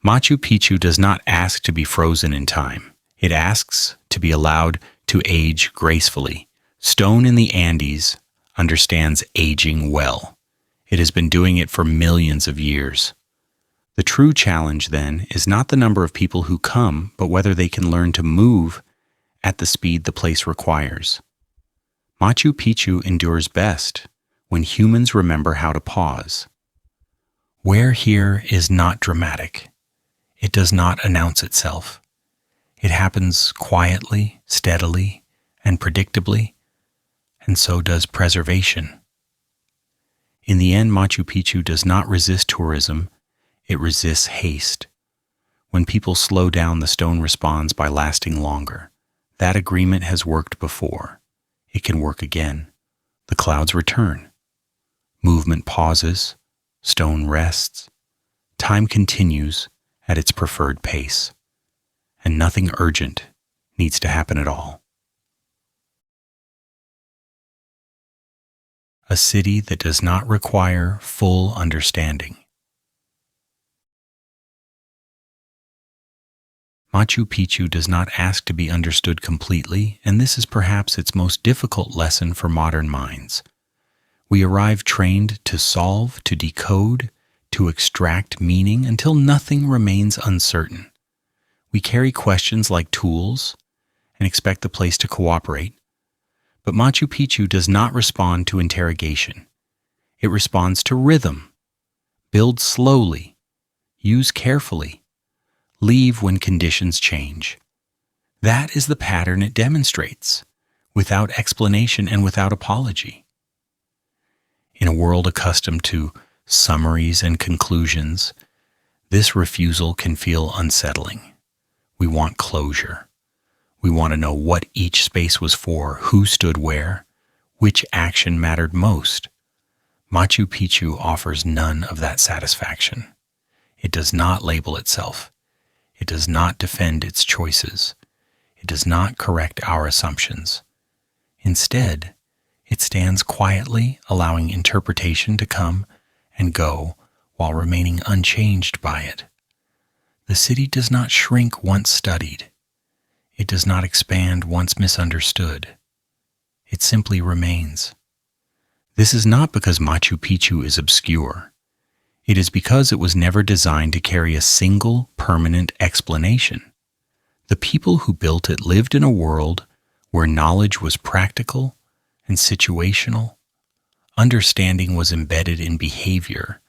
Machu Picchu does not ask to be frozen in time. It asks to be allowed to age gracefully. Stone in the Andes understands aging well. It has been doing it for millions of years. The true challenge, then, is not the number of people who come, but whether they can learn to move at the speed the place requires. Machu Picchu endures best when humans remember how to pause. Where here is not dramatic. It does not announce itself. It happens quietly, steadily, and predictably. and so does preservation. In the end, Machu Picchu does not resist tourism, it resists haste. When people slow down, the stone responds by lasting longer. That agreement has worked before. It can work again. The clouds return. Movement pauses. Stone rests. Time continues at its preferred pace. And nothing urgent needs to happen at all. A city that does not require full understanding. Machu Picchu does not ask to be understood completely, and this is perhaps its most difficult lesson for modern minds. We arrive trained to solve, to decode, to extract meaning until nothing remains uncertain. We carry questions like tools and expect the place to cooperate. But Machu Picchu does not respond to interrogation. It responds to rhythm. Build slowly. Use carefully. Leave when conditions change. That is the pattern it demonstrates, without explanation and without apology. In a world accustomed to summaries and conclusions, this refusal can feel unsettling. We want closure. We want to know what each space was for, who stood where, which action mattered most. Machu Picchu offers none of that satisfaction. It does not label itself. It does not defend its choices. It does not correct our assumptions. Instead, it stands quietly, allowing interpretation to come and go while remaining unchanged by it. The city does not shrink once studied. It does not expand once misunderstood. It simply remains. This is not because Machu Picchu is obscure. It is because it was never designed to carry a single permanent explanation. The people who built it lived in a world where knowledge was practical and situational. Understanding was embedded in behavior,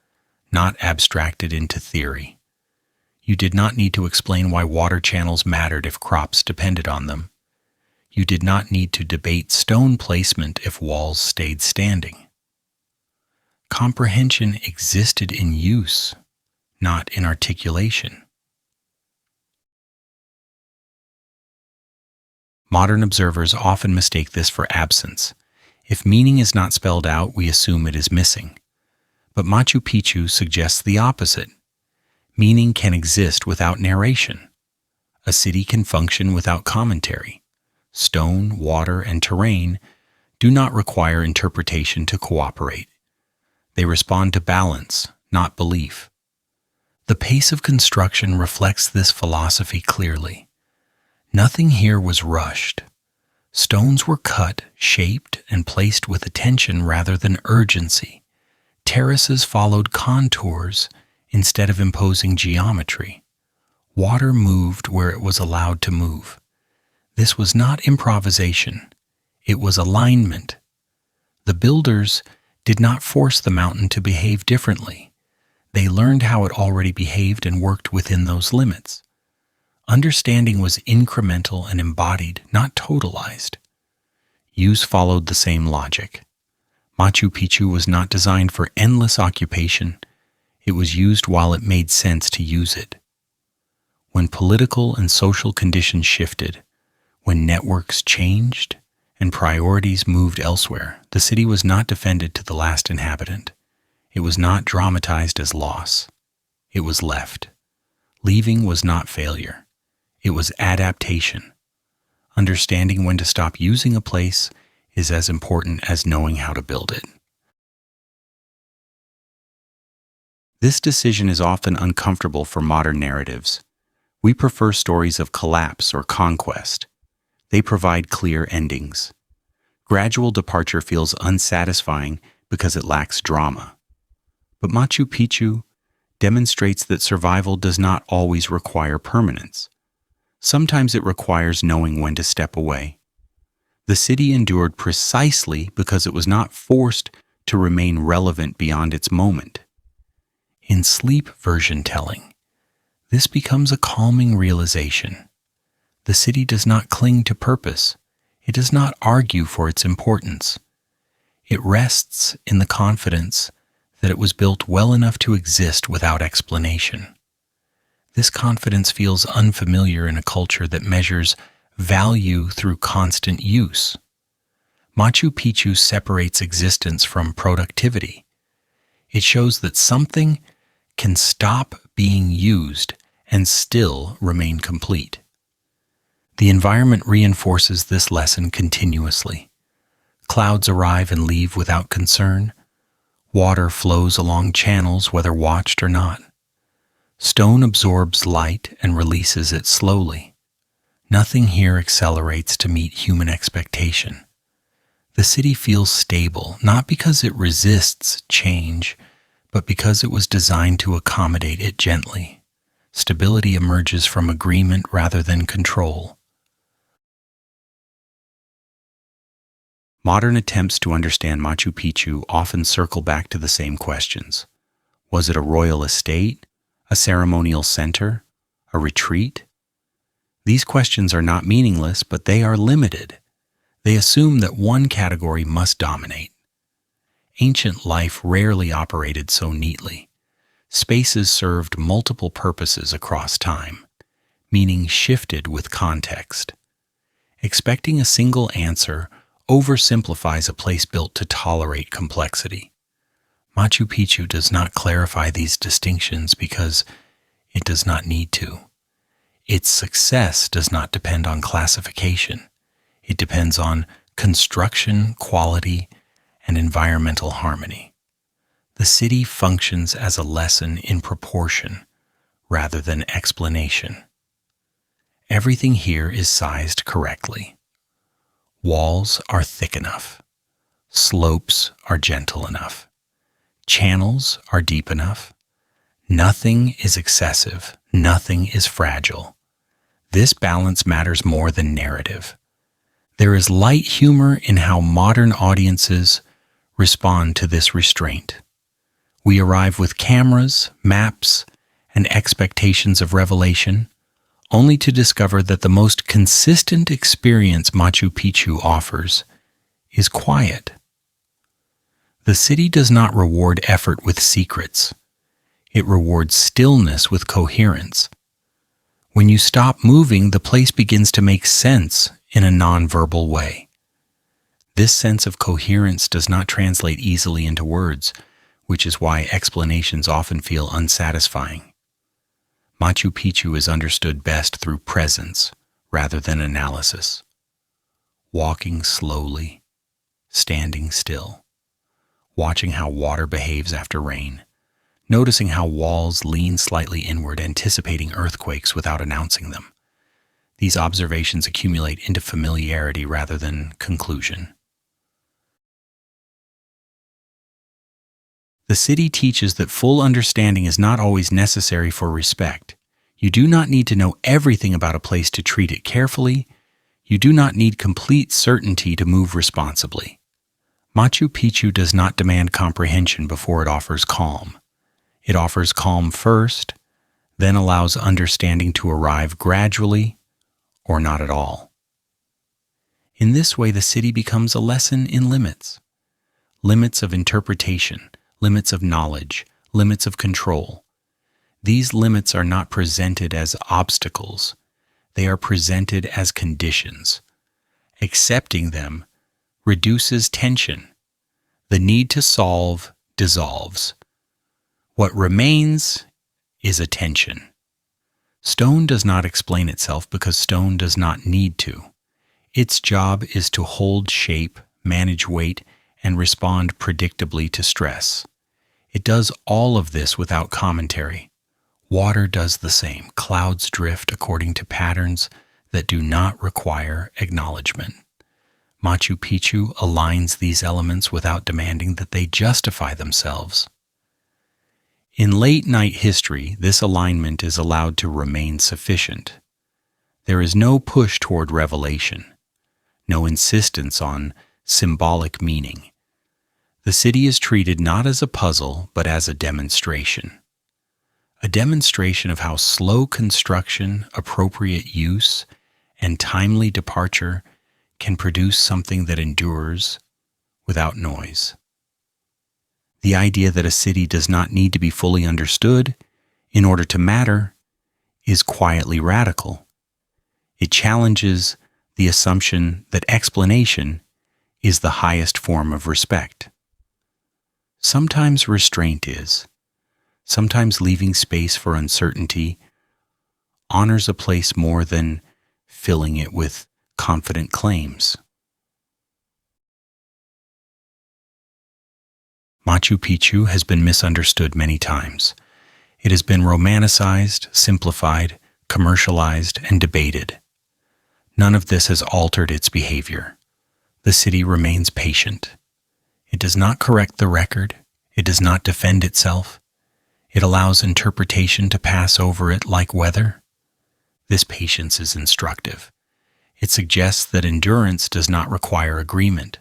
not abstracted into theory. You did not need to explain why water channels mattered if crops depended on them. You did not need to debate stone placement if walls stayed standing. Comprehension existed in use, not in articulation. Modern observers often mistake this for absence. If meaning is not spelled out, we assume it is missing. But Machu Picchu suggests the opposite. Meaning can exist without narration. A city can function without commentary. Stone, water, and terrain do not require interpretation to cooperate. They respond to balance, not belief. The pace of construction reflects this philosophy clearly. Nothing here was rushed. Stones were cut, shaped, and placed with attention rather than urgency. Terraces followed contours instead of imposing geometry. Water moved where it was allowed to move. This was not improvisation. It was alignment. The builders did not force the mountain to behave differently. They learned how it already behaved and worked within those limits. Understanding was incremental and embodied, not totalized. Use followed the same logic. Machu Picchu was not designed for endless occupation. It was used while it made sense to use it. When political and social conditions shifted, when networks changed, and priorities moved elsewhere, the city was not defended to the last inhabitant. It was not dramatized as loss. It was left. Leaving was not failure. It was adaptation. Understanding when to stop using a place is as important as knowing how to build it. This decision is often uncomfortable for modern narratives. We prefer stories of collapse or conquest. They provide clear endings. Gradual departure feels unsatisfying because it lacks drama. But Machu Picchu demonstrates that survival does not always require permanence. Sometimes it requires knowing when to step away. The city endured precisely because it was not forced to remain relevant beyond its moment. In sleep version telling, this becomes a calming realization. The city does not cling to purpose. It does not argue for its importance. It rests in the confidence that it was built well enough to exist without explanation. This confidence feels unfamiliar in a culture that measures value through constant use. Machu Picchu separates existence from productivity. It shows that something can stop being used and still remain complete. The environment reinforces this lesson continuously. Clouds arrive and leave without concern. Water flows along channels whether watched or not. Stone absorbs light and releases it slowly. Nothing here accelerates to meet human expectation. The city feels stable, not because it resists change, but because it was designed to accommodate it gently. Stability emerges from agreement rather than control. Modern attempts to understand Machu Picchu often circle back to the same questions. Was it a royal estate, a ceremonial center, a retreat? These questions are not meaningless, but they are limited. They assume that one category must dominate. Ancient life rarely operated so neatly. Spaces served multiple purposes across time. Meaning shifted with context. Expecting a single answer oversimplifies a place built to tolerate complexity. Machu Picchu does not clarify these distinctions because it does not need to. Its success does not depend on classification. It depends on construction, quality, and environmental harmony. The city functions as a lesson in proportion rather than explanation. Everything here is sized correctly. Walls are thick enough. Slopes are gentle enough. Channels are deep enough. Nothing is excessive. Nothing is fragile. This balance matters more than narrative. There is light humor in how modern audiences respond to this restraint. We arrive with cameras, maps, and expectations of revelation, only to discover that the most consistent experience Machu Picchu offers is quiet. The city does not reward effort with secrets. It rewards stillness with coherence. When you stop moving, the place begins to make sense in a nonverbal way. This sense of coherence does not translate easily into words, which is why explanations often feel unsatisfying. Machu Picchu is understood best through presence rather than analysis. Walking slowly, standing still, watching how water behaves after rain, noticing how walls lean slightly inward, anticipating earthquakes without announcing them. These observations accumulate into familiarity rather than conclusion. The city teaches that full understanding is not always necessary for respect. You do not need to know everything about a place to treat it carefully. You do not need complete certainty to move responsibly. Machu Picchu does not demand comprehension before it offers calm. It offers calm first, then allows understanding to arrive gradually or not at all. In this way, the city becomes a lesson in limits. Limits of interpretation, limits of knowledge, limits of control. These limits are not presented as obstacles. They are presented as conditions. Accepting them reduces tension. The need to solve dissolves. What remains is attention. Stone does not explain itself because stone does not need to. Its job is to hold shape, manage weight, and respond predictably to stress. It does all of this without commentary. Water does the same. Clouds drift according to patterns that do not require acknowledgement. Machu Picchu aligns these elements without demanding that they justify themselves. In late-night history, this alignment is allowed to remain sufficient. There is no push toward revelation, no insistence on symbolic meaning. The city is treated not as a puzzle, but as a demonstration of how slow construction, appropriate use, and timely departure can produce something that endures without noise. The idea that a city does not need to be fully understood in order to matter is quietly radical. It challenges the assumption that explanation is the highest form of respect. Sometimes restraint is. Sometimes leaving space for uncertainty honors a place more than filling it with confident claims. Machu Picchu has been misunderstood many times. It has been romanticized, simplified, commercialized, and debated. None of this has altered its behavior. The city remains patient. It does not correct the record. It does not defend itself. It allows interpretation to pass over it like weather. This patience is instructive. It suggests that endurance does not require agreement.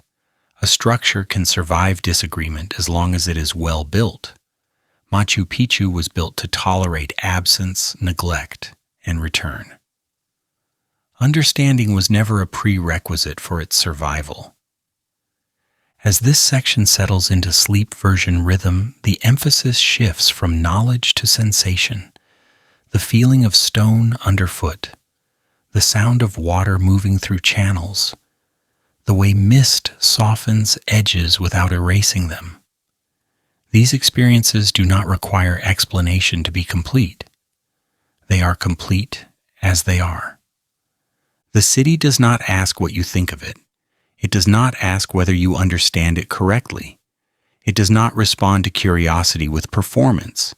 A structure can survive disagreement as long as it is well built. Machu Picchu was built to tolerate absence, neglect, and return. Understanding was never a prerequisite for its survival. As this section settles into sleep version rhythm, the emphasis shifts from knowledge to sensation. The feeling of stone underfoot, the sound of water moving through channels, the way mist softens edges without erasing them. These experiences do not require explanation to be complete. They are complete as they are. The city does not ask what you think of it. It does not ask whether you understand it correctly. It does not respond to curiosity with performance.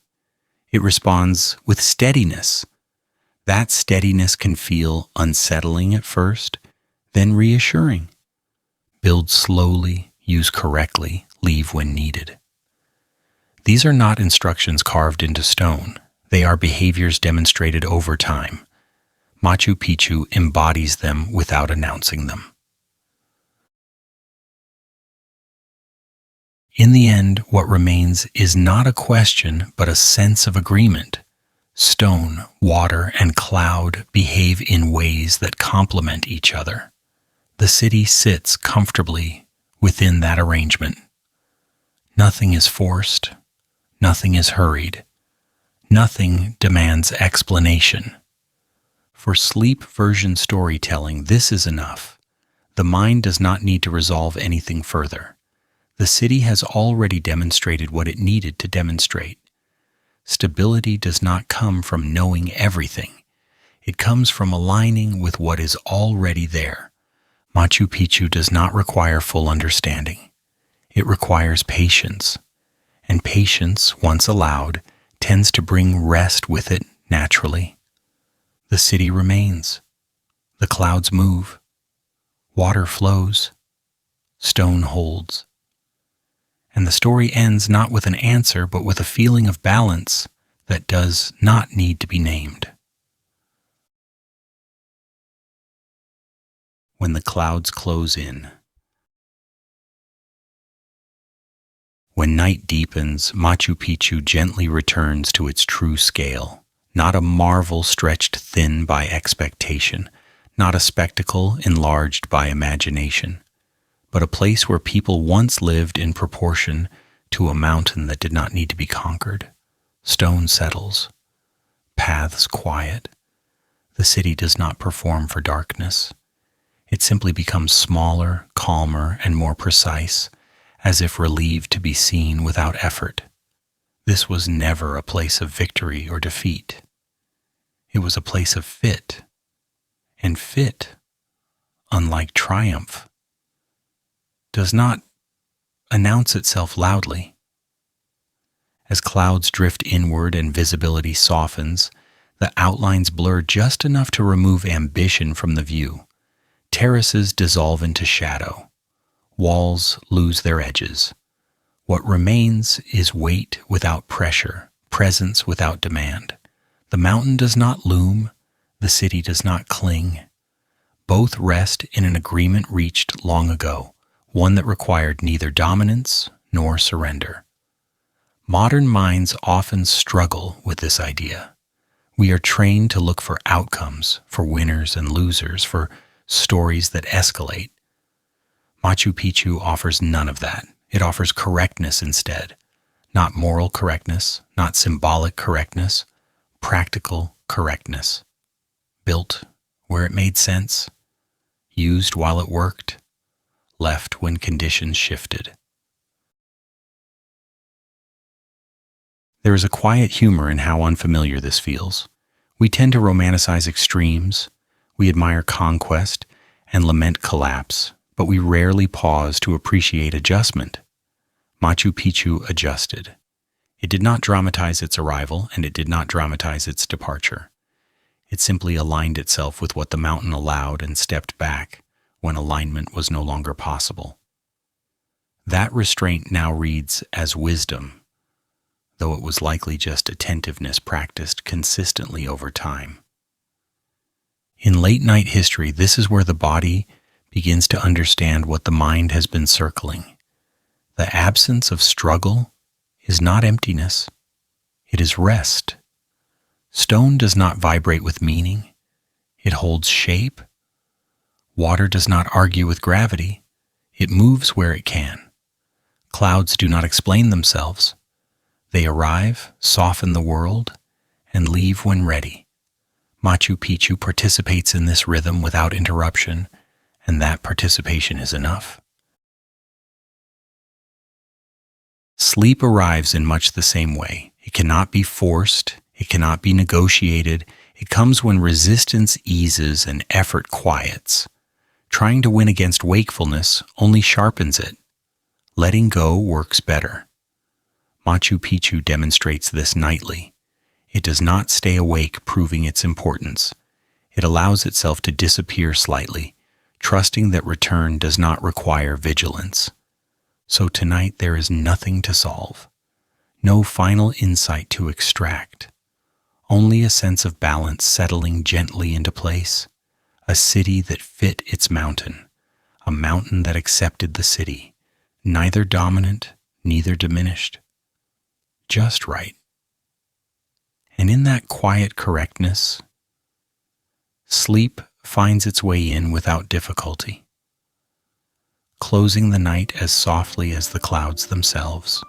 It responds with steadiness. That steadiness can feel unsettling at first, then reassuring. Build slowly, use correctly, leave when needed. These are not instructions carved into stone. They are behaviors demonstrated over time. Machu Picchu embodies them without announcing them. In the end, what remains is not a question, but a sense of agreement. Stone, water, and cloud behave in ways that complement each other. The city sits comfortably within that arrangement. Nothing is forced. Nothing is hurried. Nothing demands explanation. For sleep version storytelling, this is enough. The mind does not need to resolve anything further. The city has already demonstrated what it needed to demonstrate. Stability does not come from knowing everything. It comes from aligning with what is already there. Machu Picchu does not require full understanding. It requires patience. And patience, once allowed, tends to bring rest with it naturally. The city remains. The clouds move. Water flows. Stone holds. And the story ends not with an answer, but with a feeling of balance that does not need to be named. When the clouds close in. When night deepens, Machu Picchu gently returns to its true scale, not a marvel stretched thin by expectation, not a spectacle enlarged by imagination, but a place where people once lived in proportion to a mountain that did not need to be conquered. Stone settles, paths quiet. The city does not perform for darkness. It simply becomes smaller, calmer, and more precise, as if relieved to be seen without effort. This was never a place of victory or defeat. It was a place of fit. And fit, unlike triumph, does not announce itself loudly. As clouds drift inward and visibility softens, the outlines blur just enough to remove ambition from the view. Terraces dissolve into shadow. Walls lose their edges. What remains is weight without pressure, presence without demand. The mountain does not loom. The city does not cling. Both rest in an agreement reached long ago, one that required neither dominance nor surrender. Modern minds often struggle with this idea. We are trained to look for outcomes, for winners and losers, for stories that escalate. Machu Picchu offers none of that. It offers correctness instead. Not moral correctness, not symbolic correctness, practical correctness. Built where it made sense, used while it worked, left when conditions shifted. There is a quiet humor in how unfamiliar this feels. We tend to romanticize extremes, we admire conquest and lament collapse, but we rarely pause to appreciate adjustment. Machu Picchu adjusted. It did not dramatize its arrival, and it did not dramatize its departure. It simply aligned itself with what the mountain allowed and stepped back when alignment was no longer possible. That restraint now reads as wisdom, though it was likely just attentiveness practiced consistently over time. In late-night history, this is where the body begins to understand what the mind has been circling. The absence of struggle is not emptiness, it is rest. Stone does not vibrate with meaning, it holds shape. Water does not argue with gravity, it moves where it can. Clouds do not explain themselves. They arrive, soften the world, and leave when ready. Machu Picchu participates in this rhythm without interruption, and that participation is enough. Sleep arrives in much the same way. It cannot be forced, it cannot be negotiated. It comes when resistance eases and effort quiets. Trying to win against wakefulness only sharpens it. Letting go works better. Machu Picchu demonstrates this nightly. It does not stay awake, proving its importance. It allows itself to disappear slightly, trusting that return does not require vigilance. So tonight there is nothing to solve, no final insight to extract, only a sense of balance settling gently into place, a city that fit its mountain, a mountain that accepted the city, neither dominant, neither diminished, just right. And in that quiet correctness, sleep finds its way in without difficulty, closing the night as softly as the clouds themselves.